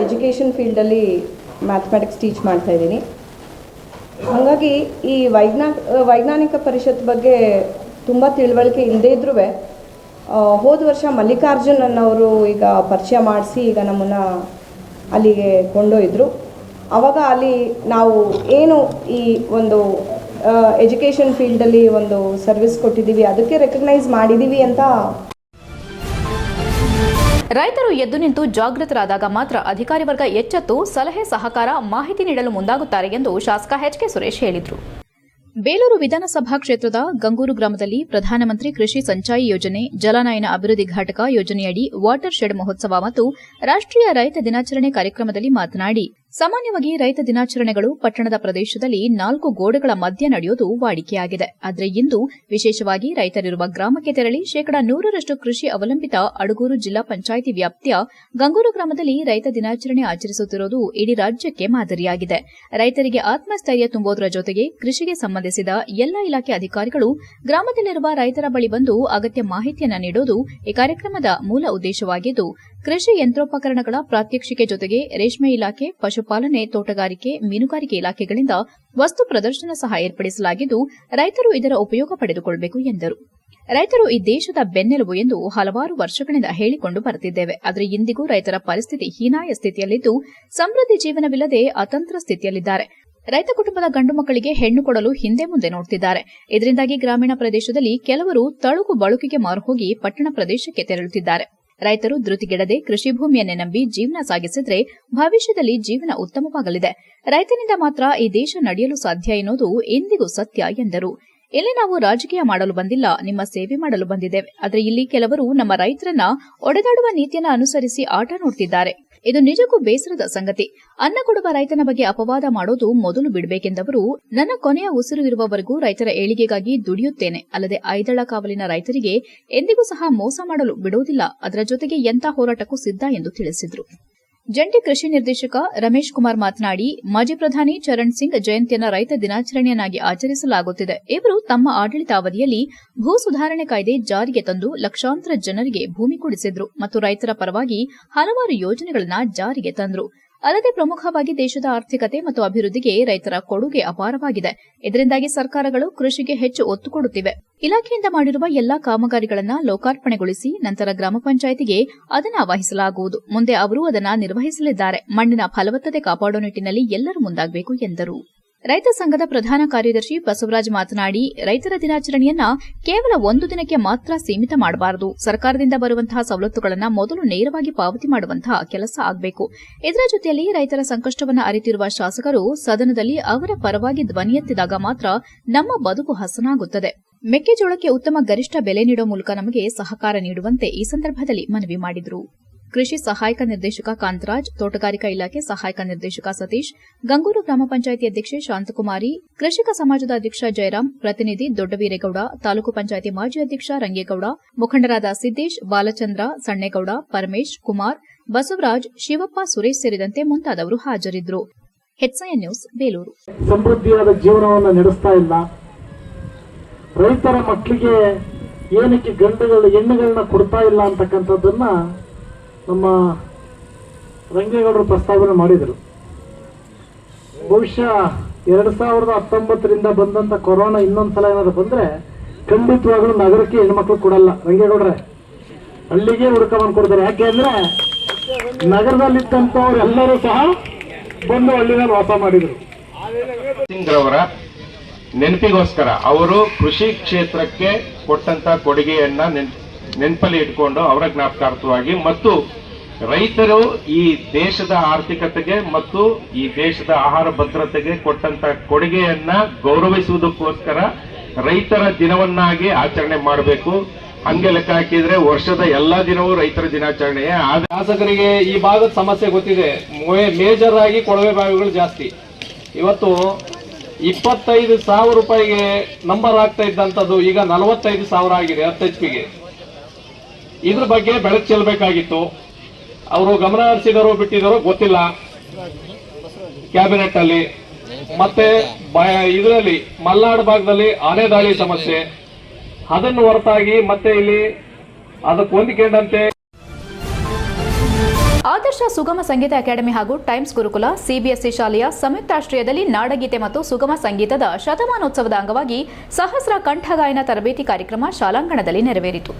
ಎಜುಕೇಷನ್ ಫೀಲ್ಡಲ್ಲಿ ಮ್ಯಾಥಮೆಟಿಕ್ಸ್ ಟೀಚ್ ಮಾಡ್ತಾಯಿದ್ದೀನಿ. ಹಾಗಾಗಿ ಈ ವೈಜ್ಞಾನಿಕ ಪರಿಷತ್ ಬಗ್ಗೆ ತುಂಬ ತಿಳುವಳಿಕೆ ಇಲ್ಲದೇ ಇದ್ರೂ ಹೋದ ವರ್ಷ ಮಲ್ಲಿಕಾರ್ಜುನ್ ಅನ್ನೋರು ಈಗ ಪರಿಚಯ ಮಾಡಿಸಿ ಈಗ ನಮ್ಮನ್ನು ಅಲ್ಲಿಗೆ ಕೊಂಡೊಯ್ದರು. ಆವಾಗ ಅಲ್ಲಿ ನಾವು ಏನು ಈ ಒಂದು ಎಜುಕೇಷನ್ ಫೀಲ್ಡಲ್ಲಿ ಒಂದು ಸರ್ವಿಸ್ ಕೊಟ್ಟಿದ್ದೀವಿ, ಅದಕ್ಕೆ ರೆಕಗ್ನೈಸ್ ಮಾಡಿದ್ದೀವಿ ಅಂತ. ರೈತರು ಎದ್ದು ನಿಂತು ಜಾಗೃತರಾದಾಗ ಮಾತ್ರ ಅಧಿಕಾರಿ ವರ್ಗ ಎಚ್ಚೆತ್ತು ಸಲಹೆ, ಸಹಕಾರ, ಮಾಹಿತಿ ನೀಡಲು ಮುಂದಾಗುತ್ತಾರೆ ಎಂದು ಶಾಸಕ ಎಚ್ಕೆ ಸುರೇಶ್ ಹೇಳಿದರು. ಬೇಲೂರು ವಿಧಾನಸಭಾ ಕ್ಷೇತ್ರದ ಗಂಗೂರು ಗ್ರಾಮದಲ್ಲಿ ಪ್ರಧಾನಮಂತ್ರಿ ಕೃಷಿ ಸಂಚಾಯಿ ಯೋಜನೆ, ಜಲನಯನ ಅಭಿವೃದ್ಧಿ ಘಟಕ ಯೋಜನೆಯಡಿ ವಾಟರ್ ಶೆಡ್ ಮಹೋತ್ಸವ ಮತ್ತು ರಾಷ್ಟ್ರೀಯ ರೈತ ದಿನಾಚರಣೆ ಕಾರ್ಯಕ್ರಮದಲ್ಲಿ ಮಾತನಾಡಿ, ಸಾಮಾನ್ಯವಾಗಿ ರೈತ ದಿನಾಚರಣೆಗಳು ಪಟ್ಟಣದ ಪ್ರದೇಶದಲ್ಲಿ 4 ಗೋಡೆಗಳ ಮಧ್ಯೆ ನಡೆಯೋದು ವಾಡಿಕೆಯಾಗಿದೆ. ಆದರೆ ಇಂದು ವಿಶೇಷವಾಗಿ ರೈತರಿರುವ ಗ್ರಾಮಕ್ಕೆ ತೆರಳಿ 100% ಕೃಷಿ ಅವಲಂಬಿತ ಅಡಗೂರು ಜಿಲ್ಲಾ ಪಂಚಾಯಿತಿ ವ್ಯಾಪ್ತಿಯ ಗಂಗೂರು ಗ್ರಾಮದಲ್ಲಿ ರೈತ ದಿನಾಚರಣೆ ಆಚರಿಸುತ್ತಿರುವುದು ಇಡೀ ರಾಜ್ಯಕ್ಕೆ ಮಾದರಿಯಾಗಿದೆ. ರೈತರಿಗೆ ಆತ್ಮಸ್ಥೈರ್ಯ ತುಂಬುವುದರ ಜೊತೆಗೆ ಕೃಷಿಗೆ ಸಂಬಂಧಿಸಿದ ಎಲ್ಲಾ ಇಲಾಖೆ ಅಧಿಕಾರಿಗಳು ಗ್ರಾಮದಲ್ಲಿರುವ ರೈತರ ಬಳಿ ಬಂದು ಅಗತ್ಯ ಮಾಹಿತಿಯನ್ನು ನೀಡುವುದು ಈ ಕಾರ್ಯಕ್ರಮದ ಮೂಲ ಉದ್ದೇಶವಾಗಿದ್ದು, ಕೃಷಿ ಯಂತ್ರೋಪಕರಣಗಳ ಪ್ರಾತ್ಯಕ್ಷಿಕೆ ಜೊತೆಗೆ ರೇಷ್ಮೆ ಇಲಾಖೆ, ಪಶುಪಾಲನೆ, ತೋಟಗಾರಿಕೆ, ಮೀನುಗಾರಿಕೆ ಇಲಾಖೆಗಳಿಂದ ವಸ್ತು ಪ್ರದರ್ಶನ ಸಹ ಏರ್ಪಡಿಸಲಾಗಿದ್ದು, ರೈತರು ಇದರ ಉಪಯೋಗ ಪಡೆದುಕೊಳ್ಳಬೇಕು ಎಂದರು. ರೈತರು ಈ ದೇಶದ ಬೆನ್ನೆಲುಬು ಎಂದು ಹಲವಾರು ವರ್ಷಗಳಿಂದ ಹೇಳಿಕೊಂಡು ಬರುತ್ತಿದ್ದೇವೆ. ಆದರೆ ಇಂದಿಗೂ ರೈತರ ಪರಿಸ್ಥಿತಿ ಹೀನಾಯ ಸ್ಥಿತಿಯಲ್ಲಿದ್ದು, ಸಮೃದ್ಧಿ ಜೀವನವಿಲ್ಲದೆ ಅತಂತ್ರ ಸ್ಥಿತಿಯಲ್ಲಿದ್ದಾರೆ. ರೈತ ಕುಟುಂಬದ ಗಂಡು ಮಕ್ಕಳಿಗೆ ಹೆಣ್ಣು ಕೊಡಲು ಹಿಂದೆ ಮುಂದೆ ನೋಡುತ್ತಿದ್ದಾರೆ. ಇದರಿಂದಾಗಿ ಗ್ರಾಮೀಣ ಪ್ರದೇಶದಲ್ಲಿ ಕೆಲವರು ತಳುಕು ಬಳುಕಿಗೆ ಮಾರುಹೋಗಿ ಪಟ್ಟಣ ಪ್ರದೇಶಕ್ಕೆ ತೆರಳುತ್ತಿದ್ದಾರೆ. ರೈತರು ಧೃತಿಗೆಡದೆ ಕೃಷಿ ಭೂಮಿಯನ್ನೇ ನಂಬಿ ಜೀವನ ಸಾಗಿಸಿದ್ರೆ ಭವಿಷ್ಯದಲ್ಲಿ ಜೀವನ ಉತ್ತಮವಾಗಲಿದೆ. ರೈತನಿಂದ ಮಾತ್ರ ಈ ದೇಶ ನಡೆಯಲು ಸಾಧ್ಯ ಎನ್ನುವುದು ಎಂದಿಗೂ ಸತ್ಯ ಎಂದರು. ಇಲ್ಲಿ ನಾವು ರಾಜಕೀಯ ಮಾಡಲು ಬಂದಿಲ್ಲ, ನಿಮ್ಮ ಸೇವೆ ಮಾಡಲು ಬಂದಿದ್ದೇವೆ. ಆದರೆ ಇಲ್ಲಿ ಕೆಲವರು ನಮ್ಮ ರೈತರನ್ನ ಒಡೆದಾಡುವ ನೀತಿಯನ್ನು ಅನುಸರಿಸಿ ಆಟ ನೋಡುತ್ತಿದ್ದಾರೆ. ಇದು ನಿಜಕ್ಕೂ ಬೇಸರದ ಸಂಗತಿ. ಅನ್ನ ಕೊಡುವ ರೈತನ ಬಗ್ಗೆ ಅಪವಾದ ಮಾಡೋದು ಮೊದಲು ಬಿಡಬೇಕೆಂದವರು, ನನ್ನ ಕೊನೆಯ ಉಸಿರು ಇರುವವರೆಗೂ ರೈತರ ಏಳಿಗೆಗಾಗಿ ದುಡಿಯುತ್ತೇನೆ, ಅಲ್ಲದೆ ಐದಳ ಕಾವಲಿನ ರೈತರಿಗೆ ಎಂದಿಗೂ ಸಹ ಮೋಸ ಮಾಡಲು ಬಿಡುವುದಿಲ್ಲ. ಅದರ ಜೊತೆಗೆ ಎಂಥ ಹೋರಾಟಕ್ಕೂ ಸಿದ್ಧ ಎಂದು ತಿಳಿಸಿದರು. ಜಂಟಿ ಕೃಷಿ ನಿರ್ದೇಶಕ ರಮೇಶ್ ಕುಮಾರ್ ಮಾತನಾಡಿ, ಮಾಜಿ ಪ್ರಧಾನಿ ಚರಣ್ ಸಿಂಗ್ ಜಯಂತಿಯನ್ನು ರೈತ ದಿನಾಚರಣೆಯನ್ನಾಗಿ ಆಚರಿಸಲಾಗುತ್ತಿದೆ. ಇವರು ತಮ್ಮ ಆಡಳಿತಾವಧಿಯಲ್ಲಿ ಭೂ ಸುಧಾರಣೆ ಕಾಯ್ದೆ ಜಾರಿಗೆ ತಂದು ಲಕ್ಷಾಂತರ ಜನರಿಗೆ ಭೂಮಿ ಕೊಡಿಸಿದ್ರು ಮತ್ತು ರೈತರ ಪರವಾಗಿ ಹಲವಾರು ಯೋಜನೆಗಳನ್ನು ಜಾರಿಗೆ ತಂದರು. ಅಲ್ಲದೆ ಪ್ರಮುಖವಾಗಿ ದೇಶದ ಆರ್ಥಿಕತೆ ಮತ್ತು ಅಭಿವೃದ್ಧಿಗೆ ರೈತರ ಕೊಡುಗೆ ಅಪಾರವಾಗಿದೆ. ಇದರಿಂದಾಗಿ ಸರ್ಕಾರಗಳು ಕೃಷಿಗೆ ಹೆಚ್ಚು ಒತ್ತು ಕೊಡುತ್ತಿವೆ. ಇಲಾಖೆಯಿಂದ ಮಾಡಿರುವ ಎಲ್ಲಾ ಕಾಮಗಾರಿಗಳನ್ನು ಲೋಕಾರ್ಪಣೆಗೊಳಿಸಿ ನಂತರ ಗ್ರಾಮ ಪಂಚಾಯಿತಿಗೆ ಅದನ್ನು ವಹಿಸಲಾಗುವುದು. ಮುಂದೆ ಅವರು ಅದನ್ನು ನಿರ್ವಹಿಸಲಿದ್ದಾರೆ. ಮಣ್ಣಿನ ಫಲವತ್ತತೆ ಕಾಪಾಡುವ ನಿಟ್ಟಿನಲ್ಲಿ ಎಲ್ಲರೂ ಮುಂದಾಗಬೇಕು ಎಂದರು. ರೈತ ಸಂಘದ ಪ್ರಧಾನ ಕಾರ್ಯದರ್ಶಿ ಬಸವರಾಜ್ ಮಾತನಾಡಿ, ರೈತರ ದಿನಾಚರಣೆಯನ್ನ ಕೇವಲ 1 ದಿನಕ್ಕೆ ಮಾತ್ರ ಸೀಮಿತ ಮಾಡಬಾರದು. ಸರ್ಕಾರದಿಂದ ಬರುವಂತಹ ಸವಲತ್ತುಗಳನ್ನು ಮೊದಲು ನೇರವಾಗಿ ಪಾವತಿ ಮಾಡುವಂತಹ ಕೆಲಸ ಆಗಬೇಕು. ಇದರ ಜೊತೆಯಲ್ಲಿ ರೈತರ ಸಂಕಷ್ಟವನ್ನು ಅರಿತಿರುವ ಶಾಸಕರು ಸದನದಲ್ಲಿ ಅವರ ಪರವಾಗಿ ಧ್ವನಿ ಎತ್ತಿದಾಗ ಮಾತ್ರ ನಮ್ಮ ಬದುಕು ಹಸನಾಗುತ್ತದೆ. ಮೆಕ್ಕೆಜೋಳಕ್ಕೆ ಉತ್ತಮ ಗರಿಷ್ಠ ಬೆಲೆ ನೀಡುವ ಮೂಲಕ ನಮಗೆ ಸಹಕಾರ ನೀಡುವಂತೆ ಈ ಸಂದರ್ಭದಲ್ಲಿ ಮನವಿ ಮಾಡಿದರು. ಕೃಷಿ ಸಹಾಯಕ ನಿರ್ದೇಶಕ ಕಾಂತರಾಜ್, ತೋಟಗಾರಿಕಾ ಇಲಾಖೆ ಸಹಾಯಕ ನಿರ್ದೇಶಕ ಸತೀಶ್, ಗಂಗೂರು ಗ್ರಾಮ ಪಂಚಾಯಿತಿ ಅಧ್ಯಕ್ಷೆ ಶಾಂತಕುಮಾರಿ, ಕೃಷಿಕ ಸಮಾಜದ ಅಧ್ಯಕ್ಷ ಜಯರಾಮ್, ಪ್ರತಿನಿಧಿ ದೊಡ್ಡವೀರೇಗೌಡ, ತಾಲೂಕು ಪಂಚಾಯಿತಿ ಮಾಜಿ ಅಧ್ಯಕ್ಷ ರಂಗೇಗೌಡ, ಮುಖಂಡರಾದ ಸಿದ್ದೇಶ್, ಬಾಲಚಂದ್ರ, ಸಣ್ಣೇಗೌಡ, ಪರಮೇಶ್, ಕುಮಾರ್, ಬಸವರಾಜ್, ಶಿವಪ್ಪ, ಸುರೇಶ್ ಸೇರಿದಂತೆ ಮುಂತಾದವರು ಹಾಜರಿದ್ದರು. HCN news, Belur. ಸಮೃದ್ಧಿಯಾದ ಜೀವನವನ್ನು ನಡೆಸ್ತಾ ಇಲ್ಲ. ರೈತರ ಮಕ್ಕಳಿಗೆ ಏನಕ್ಕೆ ಹೆಣ್ಣುಗಳನ್ನ ಕೊಡ್ತಾ ಇಲ್ಲ ಅಂತಕ್ಕಂಥದ್ದನ್ನ ನಮ್ಮ ರಂಗೇಗೌಡರು ಪ್ರಸ್ತಾವನೆ ಮಾಡಿದರು. ಬಹುಶಃ 2019ರಿಂದ ಬಂದಂತ ಕೊರೋನಾ ಇನ್ನೊಂದ್ಸಲ ಏನಾದ್ರು ಬಂದ್ರೆ ಖಂಡಿತವಾಗ್ಲೂ ನಗರಕ್ಕೆ ಹೆಣ್ಮಕ್ಳು ಕೊಡಲ್ಲ. ರಂಗೇಗೌಡ್ರೆ ಹಳ್ಳಿಗೆ ಹುಡುಕವನ್ನು ಕೊಡ್ತಾರೆ. ಯಾಕೆಂದ್ರೆ ನಗರದಲ್ಲಿದ್ದಂಥವ್ರು ಎಲ್ಲರೂ ಸಹ ಬಂದು ಹಳ್ಳಿನಲ್ಲಿ ವಾಸ ಮಾಡಿದ್ರು. ಸಿಂಗ್ ರವರ ನೆನಪಿಗೋಸ್ಕರ ಅವರು ಕೃಷಿ ಕ್ಷೇತ್ರಕ್ಕೆ ಕೊಟ್ಟಂತ ಕೊಡುಗೆಯನ್ನ ನೆನಪಲ್ಲಿ ಇಟ್ಕೊಂಡು ಅವರ ಜ್ಞಾಪಕಾರ್ಥವಾಗಿ ಮತ್ತು ರೈತರು ಈ ದೇಶದ ಆರ್ಥಿಕತೆಗೆ ಮತ್ತು ಈ ದೇಶದ ಆಹಾರ ಭದ್ರತೆಗೆ ಕೊಟ್ಟಂತ ಕೊಡುಗೆಯನ್ನ ಗೌರವಿಸುವುದಕ್ಕೋಸ್ಕರ ರೈತರ ದಿನವನ್ನಾಗಿ ಆಚರಣೆ ಮಾಡಬೇಕು. ಹಂಗೆ ಲೆಕ್ಕ ಹಾಕಿದ್ರೆ ವರ್ಷದ ಎಲ್ಲಾ ದಿನವೂ ರೈತರ ದಿನಾಚರಣೆಯೇ. ಶಾಸಕರಿಗೆ ಈ ಭಾಗದ ಸಮಸ್ಯೆ ಗೊತ್ತಿದೆ. ಮೇಜರ್ ಆಗಿ ಕೊಳವೆ ಬಾವಿಗಳು ಜಾಸ್ತಿ. ಇವತ್ತು 25,000 ರೂಪಾಯಿಗೆ ನಂಬರ್ ಆಗ್ತಾ ಇದ್ದಂಥದ್ದು ಈಗ 45,000 ಆಗಿದೆ 10 HP. ಇದ್ರ ಬಗ್ಗೆ ಬೆಳಕು ಚೆಲ್ಲಬೇಕಾಗಿತ್ತು. ಅವರು ಗಮನ ಹರಿಸಿದಾರೋ ಬಿಟ್ಟಿದಾರೋ ಗೊತ್ತಿಲ್ಲ. ಕ್ಯಾಬಿನೆಟ್ ಅಲ್ಲಿ ಮತ್ತೆ ಇದರಲ್ಲಿ ಮಲ್ನಾಡು ಭಾಗದಲ್ಲಿ ಆನೆ ದಾಳಿ ಸಮಸ್ಯೆ, ಅದನ್ನು ಹೊರತಾಗಿ ಮತ್ತೆ ಇಲ್ಲಿ ಅದಕ್ಕೆ ಹೊಂದಿಕೊಂಡಂತೆ ಆದರ್ಶ ಸುಗಮ ಸಂಗೀತ ಅಕಾಡೆಮಿ ಹಾಗೂ ಟೈಮ್ಸ್ ಗುರುಕುಲ ಸಿಬಿಎಸ್ಇ ಶಾಲೆಯ ಸಂಯುಕ್ತಾಶ್ರಯದಲ್ಲಿ ನಾಡಗೀತೆ ಮತ್ತು ಸುಗಮ ಸಂಗೀತದ ಶತಮಾನೋತ್ಸವದ ಅಂಗವಾಗಿ ಸಹಸ್ರ ಕಂಠಗಾಯನ ತರಬೇತಿ ಕಾರ್ಯಕ್ರಮ ಶಾಲಾಂಗಣದಲ್ಲಿ ನೆರವೇರಿತು.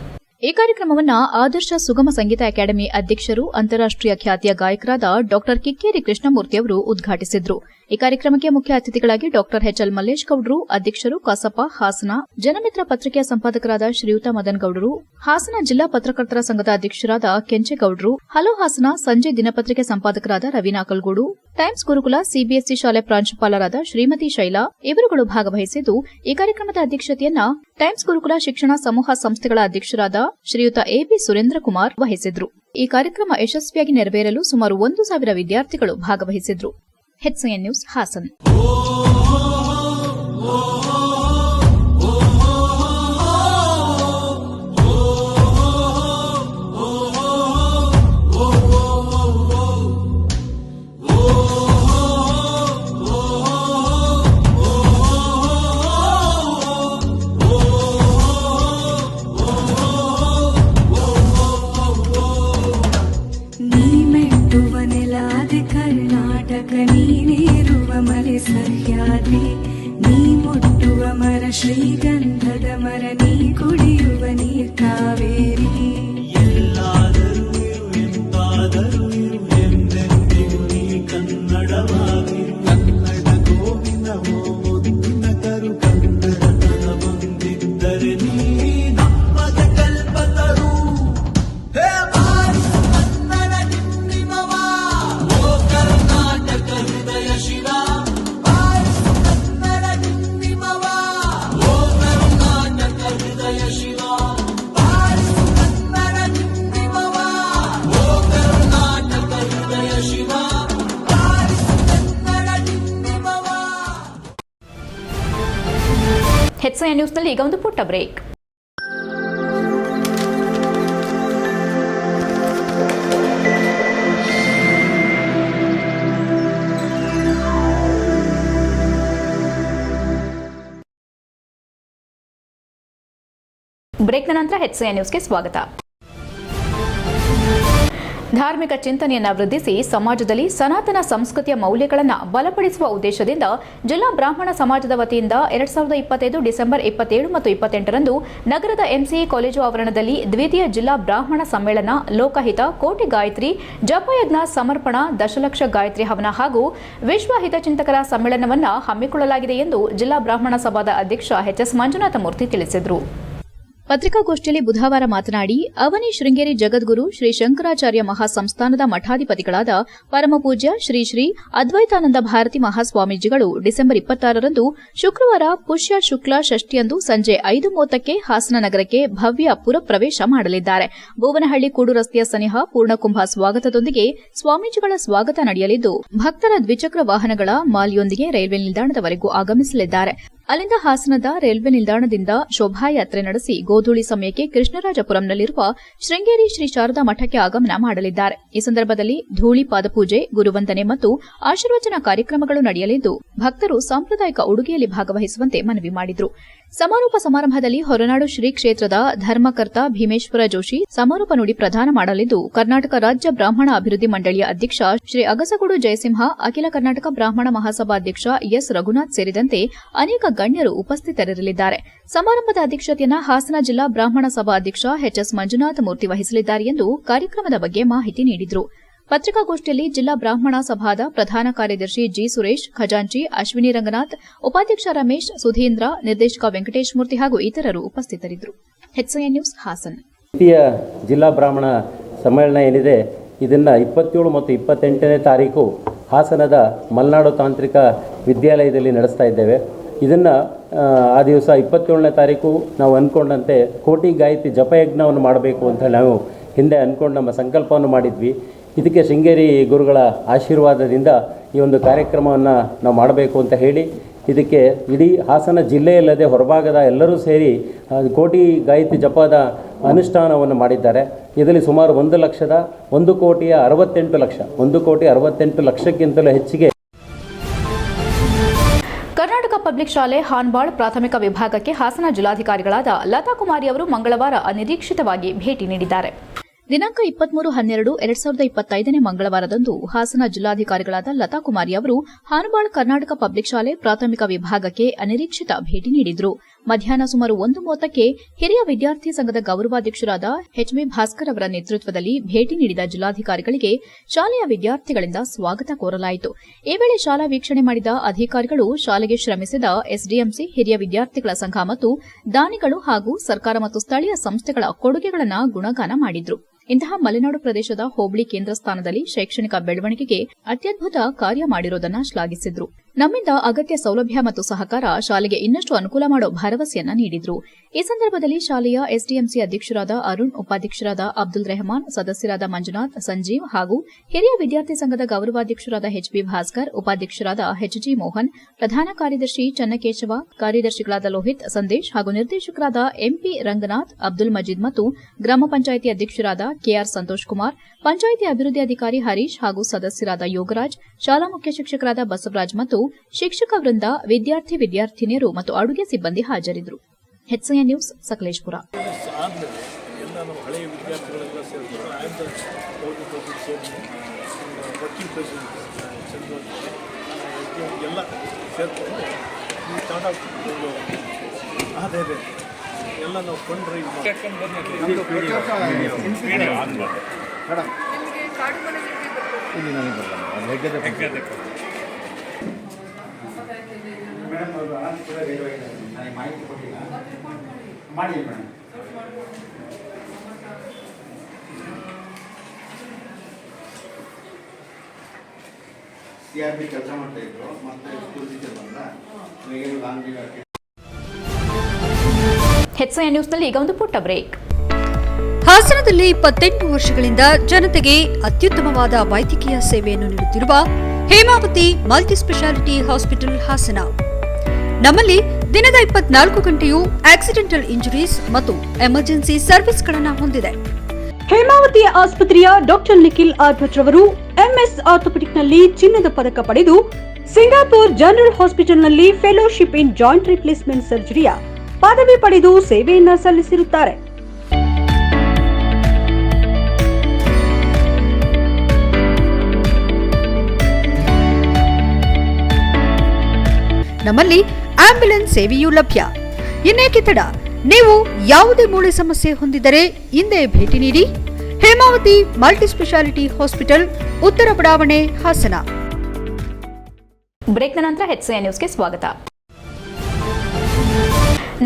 ಈ ಕಾರ್ಯಕ್ರಮವನ್ನು ಆದರ್ಶ ಸುಗಮ ಸಂಗೀತ ಅಕಾಡೆಮಿ ಅಧ್ಯಕ್ಷರು ಅಂತಾರಾಷ್ಟೀಯ ಖ್ಯಾತಿಯ ಗಾಯಕರಾದ ಡಾ ಕಿಕ್ಕೇರಿ ಕೃಷ್ಣಮೂರ್ತಿ ಅವರು ಉದ್ಘಾಟಿಸಿದ್ರು. ಈ ಕಾರ್ಯಕ್ರಮಕ್ಕೆ ಮುಖ್ಯ ಅತಿಥಿಗಳಾಗಿ ಡಾ ಎಚ್ಎಲ್ ಮಲ್ಲೇಶ್ ಗೌಡರು, ಅಧ್ಯಕ್ಷರು ಕಸಪ ಹಾಸನ, ಜನಮಿತ್ರ ಪತ್ರಿಕೆಯ ಸಂಪಾದಕರಾದ ಶ್ರೀಯುತ ಮದನ್ ಗೌಡರು, ಹಾಸನ ಜಿಲ್ಲಾ ಪತ್ರಕರ್ತರ ಸಂಘದ ಅಧ್ಯಕ್ಷರಾದ ಕೆಂಚೇಗೌಡರು, ಹಲೋ ಹಾಸನ ಸಂಜೆ ದಿನಪತ್ರಿಕೆ ಸಂಪಾದಕರಾದ ರವಿನಾಕಲ್ಗೂಡು, ಟೈಮ್ಸ್ ಗುರುಕುಲ ಸಿಬಿಎಸ್ಇ ಶಾಲೆ ಪ್ರಾಂಶುಪಾಲರಾದ ಶ್ರೀಮತಿ ಶೈಲಾ ಇವರುಗಳು ಭಾಗವಹಿಸಿದ್ದು, ಈ ಕಾರ್ಯಕ್ರಮದ ಅಧ್ಯಕ್ಷತೆಯನ್ನ ಟೈಮ್ಸ್ ಗುರುಕುಲ ಶಿಕ್ಷಣ ಸಮೂಹ ಸಂಸ್ಥೆಗಳ ಅಧ್ಯಕ್ಷರಾದ ಶ್ರೀಯುತ ಎಬಿ ಸುರೇಂದ್ರ ಕುಮಾರ್ ವಹಿಸಿದ್ರು. ಈ ಕಾರ್ಯಕ್ರಮ ಯಶಸ್ವಿಯಾಗಿ ನೆರವೇರಲು ಸುಮಾರು 1,000 ವಿದ್ಯಾರ್ಥಿಗಳು ಭಾಗವಹಿಸಿದ್ರು. HCN news Hassan. ಕರ್ನಾಟಕ ನೀನೇರುವ ಮಲೆ ಸಹ್ಯಾದ್ರಿ, ನೀ ಮುಟ್ಟುವ ಮರ ಶ್ರೀಗಂಧದ ಮರ, ನೀ ಕುಡಿಯುವ ನೀರ್ ಕಾವೇರಿ. ಎಲ್ಲಾದರೂ ಇರು ಎಂತಾದರೂ ಇರು ಎಂದೆಂದಿಗೂ ನೀ ಕನ್ನಡವಾಗಿರು. ಕನ್ನಡ ಗೋವಿನವೋ ಮುದ್ದಿನ ಕರು ಕನ್ನಡತನ ಬಂದಿದ್ದರೆ ನೀ ನಮ್ಮದ ಕಲ್ಪತರು. HCN ನ್ಯೂಸ್ನಲ್ಲಿ ಈಗ ಒಂದು ಪುಟ್ಟ ಬ್ರೇಕ್. ಬ್ರೇಕ್ನ ನಂತರ HCN ನ್ಯೂಸ್ಗೆ ಸ್ವಾಗತ. ಧಾರ್ಮಿಕ ಚಿಂತನೆಯನ್ನು ವೃದ್ಧಿಸಿ ಸಮಾಜದಲ್ಲಿ ಸನಾತನ ಸಂಸ್ಕೃತಿಯ ಮೌಲ್ಯಗಳನ್ನು ಬಲಪಡಿಸುವ ಉದ್ದೇಶದಿಂದ ಜಿಲ್ಲಾ ಬ್ರಾಹ್ಮಣ ಸಮಾಜದ ವತಿಯಿಂದ 2025 ಡಿಸೆಂಬರ್ 27 ಮತ್ತು 28ರಂದು ನಗರದ MCE ಕಾಲೇಜು ಆವರಣದಲ್ಲಿ ದ್ವಿತೀಯ ಜಿಲ್ಲಾ ಬ್ರಾಹ್ಮಣ ಸಮ್ಮೇಳನ, ಲೋಕಹಿತ, ಕೋಟಿ ಗಾಯತ್ರಿ, ಜಪಯಜ್ಞ ಸಮರ್ಪಣಾ, ದಶಲಕ್ಷ ಗಾಯತ್ರಿ ಹವನ ಹಾಗೂ ವಿಶ್ವ ಹಿತಚಿಂತಕರ ಸಮ್ಮೇಳನವನ್ನು ಹಮ್ಮಿಕೊಳ್ಳಲಾಗಿದೆ ಎಂದು ಜಿಲ್ಲಾ ಬ್ರಾಹ್ಮಣ ಸಭಾದ ಅಧ್ಯಕ್ಷ HS ಮಂಜುನಾಥ ಮೂರ್ತಿ ತಿಳಿಸಿದರು. ಪತ್ರಿಕಾಗೋಷ್ಠಿಯಲ್ಲಿ ಬುಧವಾರ ಮಾತನಾಡಿ, ಅವನಿ ಶೃಂಗೇರಿ ಜಗದ್ಗುರು ಶ್ರೀ ಶಂಕರಾಚಾರ್ಯ ಮಹಾಸಂಸ್ಥಾನದ ಮಠಾಧಿಪತಿಗಳಾದ ಪರಮಪೂಜ್ಯ ಶ್ರೀ ಶ್ರೀ ಅದ್ವೈತಾನಂದ ಭಾರತಿ ಮಹಾಸ್ವಾಮೀಜಿಗಳು ಡಿಸೆಂಬರ್ 26ರಂದು ಶುಕ್ರವಾರ ಪುಷ್ಯ ಶುಕ್ಲ ಷಷ್ಠಿಯಂದು ಸಂಜೆ 5:30ಕ್ಕೆ ಹಾಸನ ನಗರಕ್ಕೆ ಭವ್ಯ ಪುರಪ್ರವೇಶ ಮಾಡಲಿದ್ದಾರೆ. ಬೋವನಹಳ್ಳಿ ಕೂಡು ರಸ್ತೆಯ ಸನಿಹ ಪೂರ್ಣಕುಂಭ ಸ್ವಾಗತದೊಂದಿಗೆ ಸ್ವಾಮೀಜಿಗಳ ಸ್ವಾಗತ ನಡೆಯಲಿದ್ದು, ಭಕ್ತರ ದ್ವಿಚಕ್ರ ವಾಹನಗಳ ಮಾಲೆಯೊಂದಿಗೆ ರೈಲ್ವೆ ನಿಲ್ದಾಣದವರೆಗೂ ಆಗಮಿಸಲಿದ್ದಾರೆ. ಅಲ್ಲಿಂದ ಹಾಸನದ ರೈಲ್ವೆ ನಿಲ್ದಾಣದಿಂದ ಶೋಭಾಯಾತ್ರೆ ನಡೆಸಿ ಗೋಧೂಳಿ ಸಮಯಕ್ಕೆ ಕೃಷ್ಣರಾಜಪುರಂನಲ್ಲಿರುವ ಶೃಂಗೇರಿ ಶ್ರೀ ಶಾರದಾ ಮಠಕ್ಕೆ ಆಗಮನ ಮಾಡಲಿದ್ದಾರೆ. ಈ ಸಂದರ್ಭದಲ್ಲಿ ಧೂಳಿ ಪಾದಪೂಜೆ, ಗುರುವಂದನೆ ಮತ್ತು ಆಶೀರ್ವಚನ ಕಾರ್ಯಕ್ರಮಗಳು ನಡೆಯಲಿದ್ದು, ಭಕ್ತರು ಸಾಂಪ್ರದಾಯಿಕ ಉಡುಗೆಯಲ್ಲಿ ಭಾಗವಹಿಸುವಂತೆ ಮನವಿ ಮಾಡಿದರು. ಸಮಾರೋಪ ಸಮಾರಂಭದಲ್ಲಿ ಹೊರನಾಡು ಶ್ರೀ ಕ್ಷೇತ್ರದ ಧರ್ಮಕರ್ತ ಭೀಮೇಶ್ವರ ಜೋಶಿ ಸಮಾರೋಪ ನುಡಿ ಪ್ರದಾನ ಮಾಡಲಿದ್ದು, ಕರ್ನಾಟಕ ರಾಜ್ಯ ಬ್ರಾಹ್ಮಣ ಅಭಿವೃದ್ಧಿ ಮಂಡಳಿಯ ಅಧ್ಯಕ್ಷ ಶ್ರೀ ಅಗಸಗೂಡು ಜಯಸಿಂಹ, ಅಖಿಲ ಕರ್ನಾಟಕ ಬ್ರಾಹ್ಮಣ ಮಹಾಸಭಾಧ್ಯಕ್ಷ ಎಸ್ ರಘುನಾಥ್ ಸೇರಿದಂತೆ ಅನೇಕ ಗಣ್ಯರು ಉಪಸ್ಥಿತರಿರಲಿದ್ದಾರೆ. ಸಮಾರಂಭದ ಅಧ್ಯಕ್ಷತೆಯನ್ನು ಹಾಸನ ಜಿಲ್ಲಾ ಬ್ರಾಹ್ಮಣ ಸಭಾ ಅಧ್ಯಕ್ಷ HS ಮಂಜುನಾಥ ಮೂರ್ತಿ ವಹಿಸಲಿದ್ದಾರೆ ಎಂದು ಕಾರ್ಯಕ್ರಮದ ಬಗ್ಗೆ ಮಾಹಿತಿ ನೀಡಿದರು. ಪತ್ರಿಕಾಗೋಷ್ಠಿಯಲ್ಲಿ ಜಿಲ್ಲಾ ಬ್ರಾಹ್ಮಣ ಸಭಾದ ಪ್ರಧಾನ ಕಾರ್ಯದರ್ಶಿ ಜಿ ಸುರೇಶ್, ಖಜಾಂಚಿ ಅಶ್ವಿನಿ ರಂಗನಾಥ್, ಉಪಾಧ್ಯಕ್ಷ ರಮೇಶ್, ಸುಧೀಂದ್ರ, ನಿರ್ದೇಶಕ ವೆಂಕಟೇಶ್ ಮೂರ್ತಿ ಹಾಗೂ ಇತರರು ಉಪಸ್ಥಿತರಿದ್ದರು. HCN news Hassan. ದ್ವಿತೀಯ ಜಿಲ್ಲಾ ಬ್ರಾಹ್ಮಣ ಸಮ್ಮೇಳನ ಏನಿದೆ, ಇದನ್ನು 27 ಮತ್ತು 28ನೇ ತಾರೀಕು ಹಾಸನದ ಮಲೆನಾಡು ತಾಂತ್ರಿಕ ವಿದ್ಯಾಲಯದಲ್ಲಿ ನಡೆಸ್ತಾ ಇದ್ದೇವೆ. ಇದನ್ನು ಆ ದಿವಸ 27ನೇ ತಾರೀಕು ನಾವು ಅಂದ್ಕೊಂಡಂತೆ ಕೋಟಿ ಗಾಯತ್ರಿ ಜಪಯಜ್ಞವನ್ನು ಮಾಡಬೇಕು ಅಂತ ನಾವು ಹಿಂದೆ ಅಂದ್ಕೊಂಡು ನಮ್ಮ ಸಂಕಲ್ಪವನ್ನು ಮಾಡಿದ್ವಿ. ಇದಕ್ಕೆ ಶೃಂಗೇರಿ ಗುರುಗಳ ಆಶೀರ್ವಾದದಿಂದ ಈ ಒಂದು ಕಾರ್ಯಕ್ರಮವನ್ನು ನಾವು ಮಾಡಬೇಕು ಅಂತ ಹೇಳಿ, ಇದಕ್ಕೆ ಇಡೀ ಹಾಸನ ಜಿಲ್ಲೆಯಲ್ಲದೆ ಹೊರಭಾಗದ ಎಲ್ಲರೂ ಸೇರಿ ಕೋಟಿ ಗಾಯತ್ರಿ ಜಪದ ಅನುಷ್ಠಾನವನ್ನು ಮಾಡಿದ್ದಾರೆ. ಇದರಲ್ಲಿ ಸುಮಾರು 1,68 ಲಕ್ಷಕ್ಕಿಂತಲೂ ಹೆಚ್ಚಿಗೆ ಕರ್ನಾಟಕ ಪಬ್ಲಿಕ್ ಶಾಲೆ ಹಾನ್ಬಾಳ್ ಪ್ರಾಥಮಿಕ ವಿಭಾಗಕ್ಕೆ ಹಾಸನ ಜಿಲ್ಲಾಧಿಕಾರಿಗಳಾದ ಲತಾ ಕುಮಾರಿ ಅವರು ಮಂಗಳವಾರ ಅನಿರೀಕ್ಷಿತವಾಗಿ ಭೇಟಿ ನೀಡಿದ್ದಾರೆ. ದಿನಾಂಕ 23/12/2025 ಮಂಗಳವಾರದಂದು ಹಾಸನ ಜಿಲ್ಲಾಧಿಕಾರಿಗಳಾದ ಲತಾ ಕುಮಾರಿ ಅವರು ಹಾನಬಾಳ್ ಕರ್ನಾಟಕ ಪಬ್ಲಿಕ್ ಶಾಲೆ ಪ್ರಾಥಮಿಕ ವಿಭಾಗಕ್ಕೆ ಅನಿರೀಕ್ಷಿತ ಭೇಟಿ ನೀಡಿದರು. ಮಧ್ಯಾಹ್ನ ಸುಮಾರು 1:30ಕ್ಕೆ ಹಿರಿಯ ವಿದ್ಯಾರ್ಥಿ ಸಂಘದ ಗೌರವಾಧ್ಯಕ್ಷರಾದ HB ಭಾಸ್ಕರ್ ಅವರ ನೇತೃತ್ವದಲ್ಲಿ ಭೇಟಿ ನೀಡಿದ ಜಿಲ್ಲಾಧಿಕಾರಿಗಳಿಗೆ ಶಾಲೆಯ ವಿದ್ಯಾರ್ಥಿಗಳಿಂದ ಸ್ವಾಗತ ಕೋರಲಾಯಿತು. ಈ ವೇಳೆ ಶಾಲಾ ವೀಕ್ಷಣೆ ಮಾಡಿದ ಅಧಿಕಾರಿಗಳು ಶಾಲೆಗೆ ಶ್ರಮಿಸಿದ SDMC, ಹಿರಿಯ ವಿದ್ಯಾರ್ಥಿಗಳ ಸಂಘ ಮತ್ತು ದಾನಿಗಳು ಹಾಗೂ ಸರ್ಕಾರ ಮತ್ತು ಸ್ಥಳೀಯ ಸಂಸ್ಥೆಗಳ ಕೊಡುಗೆಗಳನ್ನು ಗುಣಗಾನ ಮಾಡಿದ್ರು. ಇಂತಹ ಮಲೆನಾಡು ಪ್ರದೇಶದ ಹೋಬಳಿ ಕೇಂದ್ರ ಸ್ಥಾನದಲ್ಲಿ ಶೈಕ್ಷಣಿಕ ಬೆಳವಣಿಗೆಗೆ ಅತ್ಯದ್ಭುತ ಕಾರ್ಯ ಮಾಡಿರುವುದನ್ನು ಶ್ಲಾಘಿಸಿದ್ರು. ನಮ್ಮಿಂದ ಅಗತ್ಯ ಸೌಲಭ್ಯ ಮತ್ತು ಸಹಕಾರ ಶಾಲೆಗೆ ಇನ್ನಷ್ಟು ಅನುಕೂಲ ಮಾಡೋ ಭರವಸೆಯನ್ನ ನೀಡಿದ್ರು. ಈ ಸಂದರ್ಭದಲ್ಲಿ ಶಾಲೆಯ ಎಸ್ಡಿಎಂಸಿ ಅಧ್ಯಕ್ಷರಾದ ಅರುಣ್, ಉಪಾಧ್ಯಕ್ಷರಾದ ಅಬ್ದುಲ್ ರೆಹಮಾನ್, ಸದಸ್ಯರಾದ ಮಂಜುನಾಥ್, ಸಂಜೀವ್ ಹಾಗೂ ಹಿರಿಯ ವಿದ್ಯಾರ್ಥಿ ಸಂಘದ ಗೌರವಾಧ್ಯಕ್ಷರಾದ ಎಚ್ಬಿ ಭಾಸ್ಕರ್, ಉಪಾಧ್ಯಕ್ಷರಾದ ಎಚ್ಜಿ ಮೋಹನ್, ಪ್ರಧಾನ ಕಾರ್ಯದರ್ಶಿ ಚನ್ನಕೇಶವ, ಕಾರ್ಯದರ್ಶಿಗಳಾದ ಲೋಹಿತ್, ಸಂದೇಶ್ ಹಾಗೂ ನಿರ್ದೇಶಕರಾದ ಎಂಪಿ ರಂಗನಾಥ್, ಅಬ್ದುಲ್ ಮಜೀದ್ ಮತ್ತು ಗ್ರಾಮ ಪಂಚಾಯಿತಿ ಅಧ್ಯಕ್ಷರಾದ ಕೆಆರ್ ಸಂತೋಷ್ ಕುಮಾರ್, ಪಂಚಾಯಿತಿ ಅಭಿವೃದ್ಧಿ ಅಧಿಕಾರಿ ಹರೀಶ್ ಹಾಗೂ ಸದಸ್ಯರಾದ ಯೋಗರಾಜ್, ಶಾಲಾ ಮುಖ್ಯ ಶಿಕ್ಷಕರಾದ ಬಸವರಾಜ್ ಮತ್ತು ಶಿಕ್ಷಕ ವೃಂದ, ವಿದ್ಯಾರ್ಥಿನಿಯರು ಮತ್ತು ಅಡುಗೆ ಸಿಬ್ಬಂದಿ ಹಾಜರಿದ್ದರು. HCN news, Sakleshpur. ಎಲ್ಲ ನಾವು ಕೊಂಡ್ರೆ ಮಾಡಿ ಮೇಡಮ್. CRP ಕೆಲಸ ಮಾಡ್ತಾ ಇದ್ರು, ಮತ್ತೆ ಸ್ಕೂಲ್ ಟೀಚರ್ ಬಂದ HCN ನ್ಯೂಸ್ನಲ್ಲಿ ಈಗ ಒಂದು ಪುಟ್ಟ ಬ್ರೇಕ್. ಹಾಸನದಲ್ಲಿ 28 ವರ್ಷಗಳಿಂದ ಜನತೆಗೆ ಅತ್ಯುತ್ತಮವಾದ ವೈದ್ಯಕೀಯ ಸೇವೆಯನ್ನು ನೀಡುತ್ತಿರುವ ಹೇಮಾವತಿ ಮಲ್ಟಿಸ್ಪೆಷಾಲಿಟಿ ಹಾಸ್ಪಿಟಲ್ ಹಾಸನ. ನಮ್ಮಲ್ಲಿ ದಿನದ 24 ಗಂಟೆಯೂ ಆಕ್ಸಿಡೆಂಟಲ್ ಇಂಜುರೀಸ್ ಮತ್ತು ಎಮರ್ಜೆನ್ಸಿ ಸರ್ವಿಸ್ಗಳನ್ನು ಹೊಂದಿದೆ. ಹೇಮಾವತಿ ಆಸ್ಪತ್ರೆಯ ಡಾಕ್ಟರ್ ನಿಖಿಲ್ ಆರ್ ಭಟ್ ರವರು ಎಂಎಸ್ ಆರ್ಥೋಪೆಡಿಕ್ನಲ್ಲಿ ಚಿನ್ನದ ಪದಕ ಪಡೆದು ಸಿಂಗಾಪುರ್ ಜನರಲ್ ಹಾಸ್ಪಿಟಲ್ನಲ್ಲಿ ಫೆಲೋಶಿಪ್ ಇನ್ ಜಾಯಿಂಟ್ ರಿಪ್ಲೇಸ್ಮೆಂಟ್ ಸರ್ಜರಿಯ ಪದವಿ ಪಡೆದು ಸೇವೆಯನ್ನ ಸಲ್ಲಿಸಿರುತ್ತಾರೆ. ನಮ್ಮಲ್ಲಿ ಆಂಬ್ಯುಲೆನ್ಸ್ ಸೇವೆಯೂ ಲಭ್ಯ. ಇನ್ನೇಕೆ ತಡ? ನೀವು ಯಾವುದೇ ಮೂಳೆ ಸಮಸ್ಯೆ ಹೊಂದಿದರೆ ಹಿಂದೆ ಭೇಟಿ ನೀಡಿ. ಹೇಮಾವತಿ ಮಲ್ಟಿಸ್ಪೆಷಾಲಿಟಿ ಹಾಸ್ಪಿಟಲ್, ಉತ್ತರ ಬಡಾವಣೆ, ಹಾಸನ. ಬ್ರೇಕ್ನ ನಂತರ HCN ನ್ಯೂಸ್ಗೆ ಸ್ವಾಗತ.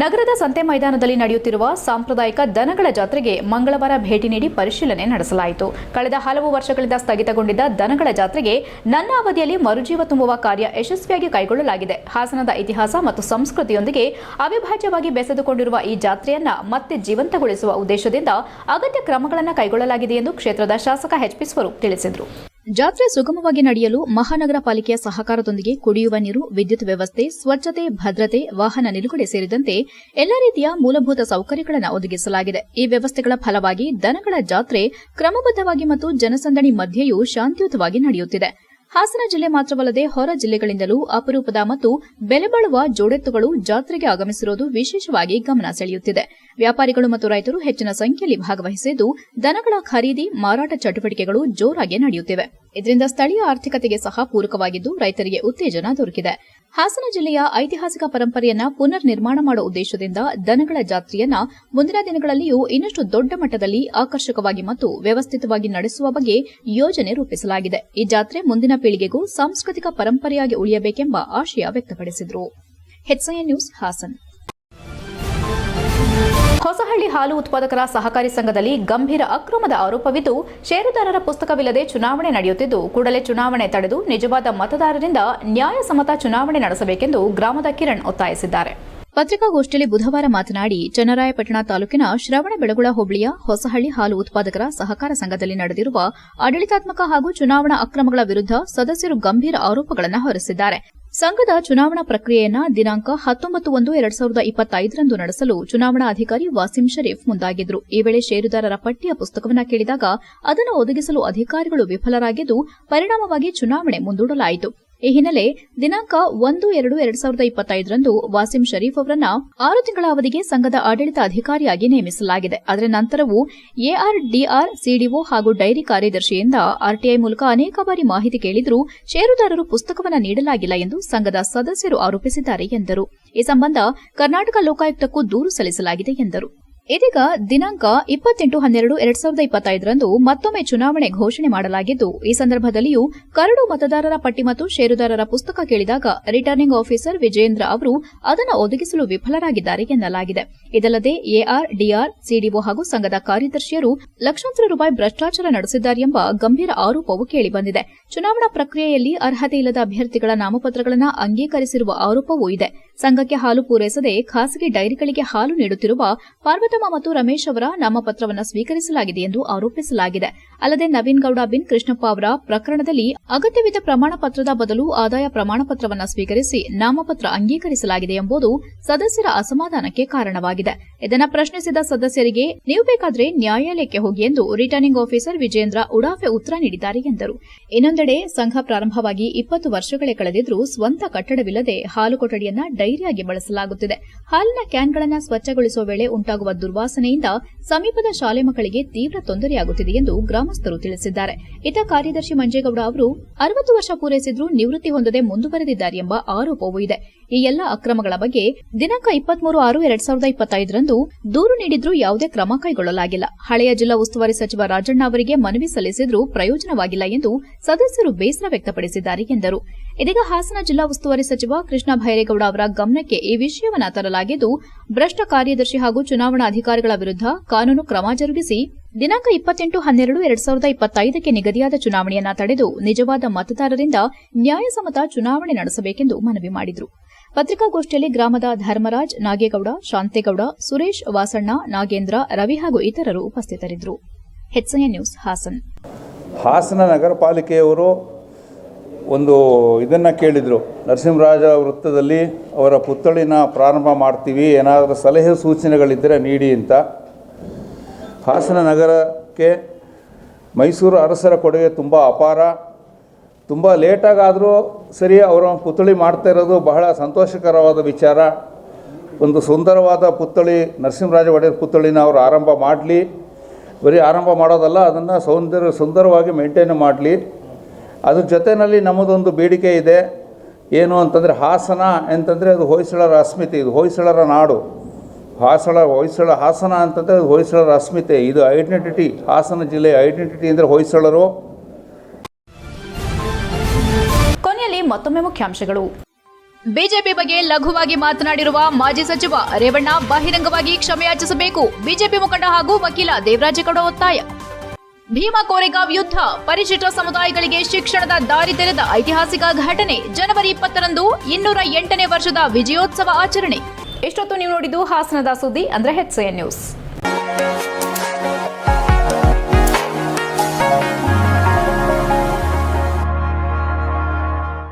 ನಗರದ ಸಂತೆ ಮೈದಾನದಲ್ಲಿ ನಡೆಯುತ್ತಿರುವ ಸಾಂಪ್ರದಾಯಿಕ ದನಗಳ ಜಾತ್ರೆಗೆ ಮಂಗಳವಾರ ಭೇಟಿ ನೀಡಿ ಪರಿಶೀಲನೆ ನಡೆಸಲಾಯಿತು. ಕಳೆದ ಹಲವು ವರ್ಷಗಳಿಂದ ಸ್ಥಗಿತಗೊಂಡಿದ್ದ ದನಗಳ ಜಾತ್ರೆಗೆ ನನ್ನ ಅವಧಿಯಲ್ಲಿ ಮರುಜೀವ ತುಂಬುವ ಕಾರ್ಯ ಯಶಸ್ವಿಯಾಗಿ ಕೈಗೊಳ್ಳಲಾಗಿದೆ. ಹಾಸನದ ಇತಿಹಾಸ ಮತ್ತು ಸಂಸ್ಕೃತಿಯೊಂದಿಗೆ ಅವಿಭಾಜ್ಯವಾಗಿ ಬೆಸೆದುಕೊಂಡಿರುವ ಈ ಜಾತ್ರೆಯನ್ನ ಮತ್ತೆ ಜೀವಂತಗೊಳಿಸುವ ಉದ್ದೇಶದಿಂದ ಅಗತ್ಯ ಕ್ರಮಗಳನ್ನು ಕೈಗೊಳ್ಳಲಾಗಿದೆ ಎಂದು ಕ್ಷೇತ್ರದ ಶಾಸಕ ಎಚ್ಪಿ ಸ್ವರೂಪ್ ತಿಳಿಸಿದರು. ಜಾತ್ರೆ ಸುಗಮವಾಗಿ ನಡೆಯಲು ಮಹಾನಗರ ಪಾಲಿಕೆಯ ಸಹಕಾರದೊಂದಿಗೆ ಕುಡಿಯುವ ನೀರು, ವಿದ್ಯುತ್ ವ್ಯವಸ್ಥೆ, ಸ್ವಚ್ಛತೆ, ಭದ್ರತೆ, ವಾಹನ ನಿಲುಗಡೆ ಸೇರಿದಂತೆ ಎಲ್ಲ ರೀತಿಯ ಮೂಲಭೂತ ಸೌಕರ್ಯಗಳನ್ನು ಒದಗಿಸಲಾಗಿದೆ. ಈ ವ್ಯವಸ್ಥೆಗಳ ಫಲವಾಗಿ ದನಗಳ ಜಾತ್ರೆ ಕ್ರಮಬದ್ದವಾಗಿ ಮತ್ತು ಜನಸಂದಣಿ ಮಧ್ಯೆಯೂ ಶಾಂತಿಯುತವಾಗಿ ನಡೆಯುತ್ತಿದೆ. ಹಾಸನ ಜಿಲ್ಲೆ ಮಾತ್ರವಲ್ಲದೆ ಹೊರ ಜಿಲ್ಲೆಗಳಿಂದಲೂ ಅಪರೂಪದ ಮತ್ತು ಬೆಲೆಬಾಳುವ ಜೋಡೆತ್ತುಗಳು ಜಾತ್ರೆಗೆ ಆಗಮಿಸಿರುವುದು ವಿಶೇಷವಾಗಿ ಗಮನ ಸೆಳೆಯುತ್ತಿದೆ. ವ್ಯಾಪಾರಿಗಳು ಮತ್ತು ರೈತರು ಹೆಚ್ಚಿನ ಸಂಖ್ಯೆಯಲ್ಲಿ ಭಾಗವಹಿಸಿದ್ದು ದನಗಳ ಖರೀದಿ, ಮಾರಾಟ ಚಟುವಟಿಕೆಗಳು ಜೋರಾಗಿ ನಡೆಯುತ್ತಿವೆ. ಇದರಿಂದ ಸ್ಥಳೀಯ ಆರ್ಥಿಕತೆಗೆ ಸಹ ಪೂರಕವಾಗಿದ್ದು ರೈತರಿಗೆ ಉತ್ತೇಜನ ದೊರಕಿದೆ. ಹಾಸನ ಜಿಲ್ಲೆಯ ಐತಿಹಾಸಿಕ ಪರಂಪರೆಯನ್ನ ಪುನರ್ ನಿರ್ಮಾಣ ಮಾಡುವ ಉದ್ದೇಶದಿಂದ ದನಗಳ ಜಾತ್ರೆಯನ್ನ ಮುಂದಿನ ದಿನಗಳಲ್ಲಿಯೂ ಇನ್ನಷ್ಟು ದೊಡ್ಡ ಮಟ್ಟದಲ್ಲಿ ಆಕರ್ಷಕವಾಗಿ ಮತ್ತು ವ್ಯವಸ್ಥಿತವಾಗಿ ನಡೆಸುವ ಬಗ್ಗೆ ಯೋಜನೆ ರೂಪಿಸಲಾಗಿದೆ. ಈ ಜಾತ್ರೆ ಮುಂದಿನ ಪೀಳಿಗೆಗೂ ಸಾಂಸ್ಕೃತಿಕ ಪರಂಪರೆಯಾಗಿ ಉಳಿಯಬೇಕೆಂಬ ಆಶಯ ವ್ಯಕ್ತಪಡಿಸಿದರು. HCN news, Haasan. ಹೊಸಹಳ್ಳಿ ಹಾಲು ಉತ್ಪಾದಕರ ಸಹಕಾರಿ ಸಂಘದಲ್ಲಿ ಗಂಭೀರ ಅಕ್ರಮದ ಆರೋಪವಿದ್ದು, ಷೇರುದಾರರ ಪುಸ್ತಕವಿಲ್ಲದೆ ಚುನಾವಣೆ ನಡೆಯುತ್ತಿದ್ದು, ಕೂಡಲೇ ಚುನಾವಣೆ ತಡೆದು ನಿಜವಾದ ಮತದಾರರಿಂದ ನ್ಯಾಯಸಮ್ಮತ ಚುನಾವಣೆ ನಡೆಸಬೇಕೆಂದು ಗ್ರಾಮದ ಕಿರಣ್ ಒತ್ತಾಯಿಸಿದ್ದಾರೆ. ಪತ್ರಿಕಾಗೋಷ್ಠಿಯಲ್ಲಿ ಬುಧವಾರ ಮಾತನಾಡಿ, ಚನ್ನರಾಯಪಟ್ಟಣ ತಾಲೂಕಿನ ಶ್ರವಣಬೆಳಗೊಳ ಹೋಬಳಿಯ ಹೊಸಹಳ್ಳಿ ಹಾಲು ಉತ್ಪಾದಕರ ಸಹಕಾರ ಸಂಘದಲ್ಲಿ ನಡೆದಿರುವ ಆಡಳಿತಾತ್ಮಕ ಹಾಗೂ ಚುನಾವಣಾ ಅಕ್ರಮಗಳ ವಿರುದ್ಧ ಸದಸ್ಯರು ಗಂಭೀರ ಆರೋಪಗಳನ್ನು ಹೊರಿಸಿದ್ದಾರೆ. ಸಂಘದ ಚುನಾವಣಾ ಪ್ರಕ್ರಿಯೆಯನ್ನ ದಿನಾಂಕ 19/1/2025 ನಡೆಸಲು ಚುನಾವಣಾ ಅಧಿಕಾರಿ ವಾಸಿಂ ಶರೀಫ್ ಮುಂದಾಗಿದ್ರು. ಈ ವೇಳೆ ಷೇರುದಾರರ ಪಟ್ಟಿಯ ಪುಸ್ತಕವನ್ನು ಕೇಳಿದಾಗ ಅದನ್ನು ಒದಗಿಸಲು ಅಧಿಕಾರಿಗಳು ವಿಫಲರಾಗಿದ್ದು, ಪರಿಣಾಮವಾಗಿ ಚುನಾವಣೆ ಮುಂದೂಡಲಾಯಿತು. ಈ ಹಿನ್ನೆಲೆ ದಿನಾಂಕ 1/2/2025 ವಾಸಿಂ ಶರೀಫ್ ಅವರನ್ನ 6 ತಿಂಗಳ ಅವಧಿಗೆ ಸಂಘದ ಆಡಳಿತ ಅಧಿಕಾರಿಯಾಗಿ ನೇಮಿಸಲಾಗಿದೆ. ಅದರ ನಂತರವೂ ಎಆರ್ಡಿಆರ್, ಸಿಡಿಒ ಹಾಗೂ ಡೈರಿ ಕಾರ್ಯದರ್ಶಿಯಿಂದ ಆರ್ಟಿಐ ಮೂಲಕ ಅನೇಕ ಬಾರಿ ಮಾಹಿತಿ ಕೇಳಿದರೂ ಷೇರುದಾರರು ಪುಸ್ತಕವನ್ನು ನೀಡಲಾಗಿಲ್ಲ ಎಂದು ಸಂಘದ ಸದಸ್ಯರು ಆರೋಪಿಸಿದ್ದಾರೆ ಎಂದರು. ಈ ಸಂಬಂಧ ಕರ್ನಾಟಕ ಲೋಕಾಯುಕ್ತಕ್ಕೂ ದೂರು ಸಲ್ಲಿಸಲಾಗಿದೆ ಎಂದರು. ಇದೀಗ ದಿನಾಂಕ 28/12/2025 ಮತ್ತೊಮ್ಮೆ ಚುನಾವಣೆ ಘೋಷಣೆ ಮಾಡಲಾಗಿದ್ದು, ಈ ಸಂದರ್ಭದಲ್ಲಿಯೂ ಕರಡು ಮತದಾರರ ಪಟ್ಟಿ ಮತ್ತು ಷೇರುದಾರರ ಪುಸ್ತಕ ಕೇಳಿದಾಗ ರಿಟರ್ನಿಂಗ್ ಆಫೀಸರ್ ವಿಜಯೇಂದ್ರ ಅವರು ಅದನ್ನು ಒದಗಿಸಲು ವಿಫಲರಾಗಿದ್ದಾರೆ ಎನ್ನಲಾಗಿದೆ. ಇದಲ್ಲದೆ ಎಆರ್, ಡಿಆರ್, ಸಿಡಿಒ ಹಾಗೂ ಸಂಘದ ಕಾರ್ಯದರ್ಶಿಯರು ಲಕ್ಷಾಂತರ ರೂಪಾಯಿ ಭ್ರಷ್ಟಾಚಾರ ನಡೆಸಿದ್ದಾರೆ ಎಂಬ ಗಂಭೀರ ಆರೋಪವೂ ಕೇಳಿಬಂದಿದೆ. ಚುನಾವಣಾ ಪ್ರಕ್ರಿಯೆಯಲ್ಲಿ ಅರ್ಹತೆ ಇಲ್ಲದ ಅಭ್ಯರ್ಥಿಗಳ ನಾಮಪತ್ರಗಳನ್ನು ಅಂಗೀಕರಿಸಿರುವ ಆರೋಪವೂ ಇದೆ. ಸಂಘಕ್ಕೆ ಹಾಲು ಪೂರೈಸದೆ ಖಾಸಗಿ ಡೈರಿಗಳಿಗೆ ಹಾಲು ನೀಡುತ್ತಿರುವ ಪಾರ್ವತಮ್ಮ ಮತ್ತು ರಮೇಶ್ ಅವರ ನಾಮಪತ್ರವನ್ನು ಸ್ವೀಕರಿಸಲಾಗಿದೆ ಎಂದು ಆರೋಪಿಸಲಾಗಿದೆ. ಅಲ್ಲದೆ ನವೀನ್ ಗೌಡ ಬಿನ್ ಕೃಷ್ಣಪ್ಪ ಅವರ ಪ್ರಕರಣದಲ್ಲಿ ಅಗತ್ಯವಿದ್ದ ಪ್ರಮಾಣ ಪತ್ರದ ಬದಲು ಆದಾಯ ಪ್ರಮಾಣ ಪತ್ರವನ್ನು ಸ್ವೀಕರಿಸಿ ನಾಮಪತ್ರ ಅಂಗೀಕರಿಸಲಾಗಿದೆ ಎಂಬುದು ಸದಸ್ಯರ ಅಸಮಾಧಾನಕ್ಕೆ ಕಾರಣವಾಗಿದೆ. ಇದನ್ನು ಪ್ರಶ್ನಿಸಿದ ಸದಸ್ಯರಿಗೆ ನೀವು ಬೇಕಾದರೆ ನ್ಯಾಯಾಲಯಕ್ಕೆ ಹೋಗಿ ಎಂದು ರಿಟರ್ನಿಂಗ್ ಆಫೀಸರ್ ವಿಜೇಂದ್ರ ಉಡಾಫೆ ಉತ್ತರ ನೀಡಿದ್ದಾರೆ ಎಂದರು. ಇನ್ನೊಂದೆಡೆ ಸಂಘ ಪ್ರಾರಂಭವಾಗಿ 20 ವರ್ಷಗಳೇ ಕಳೆದಿದ್ರೂ ಸ್ವಂತ ಕಟ್ಟಡವಿಲ್ಲದೆ ಹಾಲು ಕೊಠಡಿಯನ್ನ ಡೈರಿಯಾಗಿ ಬಳಸಲಾಗುತ್ತಿದೆ. ಹಾಲಿನ ಕ್ಯಾನ್ಗಳನ್ನು ಸ್ವಚ್ಛಗೊಳಿಸುವ ವೇಳೆ ಉಂಟಾಗುವ ದುರ್ವಾಸನೆಯಿಂದ ಸಮೀಪದ ಶಾಲೆ ಮಕ್ಕಳಿಗೆ ತೀವ್ರ ತೊಂದರೆಯಾಗುತ್ತಿದೆ ಎಂದು ಗ್ರಾಮಸ್ಥರು ತಿಳಿಸಿದ್ದಾರೆ. ಇತ್ತ ಕಾರ್ಯದರ್ಶಿ ಮಂಜೇಗೌಡ ಅವರು 60 ವರ್ಷ ಪೂರೈಸಿದ್ರೂ ನಿವೃತ್ತಿ ಹೊಂದದೆ ಮುಂದುವರೆದಿದ್ದಾರೆ ಎಂಬ ಆರೋಪವೂ ಇದೆ. ಈ ಎಲ್ಲ ಅಕ್ರಮಗಳ ಬಗ್ಗೆ ದಿನಾಂಕ 23/6/2025 ದೂರು ನೀಡಿದ್ರೂ ಯಾವುದೇ ಕ್ರಮ ಕೈಗೊಳ್ಳಲಾಗಿಲ್ಲ. ಹಳೆಯ ಜಿಲ್ಲಾ ಉಸ್ತುವಾರಿ ಸಚಿವ ರಾಜಣ್ಣ ಅವರಿಗೆ ಮನವಿ ಸಲ್ಲಿಸಿದ್ರೂ ಪ್ರಯೋಜನವಾಗಿಲ್ಲ ಎಂದು ಸದಸ್ಯರು ಬೇಸರ ವ್ಯಕ್ತಪಡಿಸಿದ್ದಾರೆ ಎಂದರು. ಇದೀಗ ಹಾಸನ ಜಿಲ್ಲಾ ಉಸ್ತುವಾರಿ ಸಚಿವ ಕೃಷ್ಣ ಭೈರೇಗೌಡ ಅವರ ಗಮನಕ್ಕೆ ಈ ವಿಷಯವನ್ನು ತರಲಾಗಿದ್ದು, ಭ್ರಷ್ಟ ಕಾರ್ಯದರ್ಶಿ ಹಾಗೂ ಚುನಾವಣಾ ಅಧಿಕಾರಿಗಳ ವಿರುದ್ಧ ಕಾನೂನು ಕ್ರಮ ಜರುಗಿಸಿ ದಿನಾಂಕ 28/12/2025 ನಿಗದಿಯಾದ ಚುನಾವಣೆಯನ್ನ ತಡೆದು ನಿಜವಾದ ಮತದಾರರಿಂದ ನ್ಯಾಯಸಮ್ಮತ ಚುನಾವಣೆ ನಡೆಸಬೇಕೆಂದು ಮನವಿ ಮಾಡಿದರು. ಪತ್ರಿಕಾಗೋಷ್ಠಿಯಲ್ಲಿ ಗ್ರಾಮದ ಧರ್ಮರಾಜ್, ನಾಗೇಗೌಡ, ಶಾಂತೇಗೌಡ, ಸುರೇಶ್, ವಾಸಣ್ಣ, ನಾಗೇಂದ್ರ, ರವಿ ಹಾಗೂ ಇತರರು ಉಪಸ್ಥಿತರಿದ್ದರು. HCN news Hassan. ಹಾಸನ ನಗರ ಪಾಲಿಕೆಯವರು ಒಂದು ಇದನ್ನು ಕೇಳಿದರು, ನರಸಿಂಹರಾಜ ವೃತ್ತದಲ್ಲಿ ಅವರ ಪುತ್ಥಳಿನ ಪ್ರಾರಂಭ ಮಾಡ್ತೀವಿ, ಏನಾದರೂ ಸಲಹೆ ಸೂಚನೆಗಳಿದ್ದರೆ ನೀಡಿ ಅಂತ. ಹಾಸನ ನಗರಕ್ಕೆ ಮೈಸೂರು ಅರಸರ ಕೊಡುಗೆ ತುಂಬ ಅಪಾರ. ತುಂಬ ಲೇಟಾಗಾದರೂ ಸರಿ ಅವರ ಪುತ್ಥಳಿ ಮಾಡ್ತಾ ಇರೋದು ಬಹಳ ಸಂತೋಷಕರವಾದ ವಿಚಾರ. ಒಂದು ಸುಂದರವಾದ ಪುತ್ಥಳಿ, ನರಸಿಂಹರಾಜ ಒಡೆಯರ್ ಪುತ್ಥಳಿನ ಅವರು ಆರಂಭ ಮಾಡಲಿ. ಬರೀ ಆರಂಭ ಮಾಡೋದಲ್ಲ, ಅದನ್ನು ಸುಂದರವಾಗಿ ಮೇಂಟೈನ್ ಮಾಡಲಿ. ಅದ್ರ ಜೊತೆಯಲ್ಲಿ ನಮ್ಮದೊಂದು ಬೇಡಿಕೆ ಇದೆ. ಏನು ಅಂತಂದರೆ, ಹಾಸನ ಅಂತಂದರೆ ಅದು ಹೊಯ್ಸಳರ ಅಸ್ಮಿತೆ, ಇದು ಹೊಯ್ಸಳರ ನಾಡು. ಹಾಸನ ಅಂತಂದರೆ ಅದು ಹೊಯ್ಸಳರ ಅಸ್ಮಿತೆ, ಇದು ಐಡೆಂಟಿಟಿ. ಹಾಸನ ಜಿಲ್ಲೆಯ ಐಡೆಂಟಿಟಿ ಅಂದರೆ ಹೊಯ್ಸಳರು. ಕೊನೆಯಲ್ಲಿ ಮತ್ತೊಮ್ಮೆ ಮುಖ್ಯಾಂಶಗಳು. ಬಿಜೆಪಿ ಬಗ್ಗೆ ಲಘುವಾಗಿ ಮಾತನಾಡಿರುವ ಮಾಜಿ ಸಚಿವ ರೇವಣ್ಣ ಬಹಿರಂಗವಾಗಿ ಕ್ಷಮೆಯಾಚಿಸಬೇಕು. ಬಿಜೆಪಿ ಮುಖಂಡ ಹಾಗೂ ವಕೀಲ ದೇವರಾಜೇಗೌಡ ಒತ್ತಾಯ. ಭೀಮಾ ಕೋರೆಗಾಂವ್ ಯುದ್ಧ, ಪರಿಶಿಷ್ಟ ಸಮುದಾಯಗಳಿಗೆ ಶಿಕ್ಷಣದ ದಾರಿ ತೆರೆದ ಐತಿಹಾಸಿಕ ಘಟನೆ. ಜನವರಿ 20ರಂದು 208ನೇ ವರ್ಷದ ವಿಜಯೋತ್ಸವ ಆಚರಣೆ. ಇಷ್ಟೊತ್ತು ನೀವು ನೋಡಿದ್ದು ಹಾಸನದ ಸುದ್ದಿ ಅಂದ್ರೆ HCN ನ್ಯೂಸ್.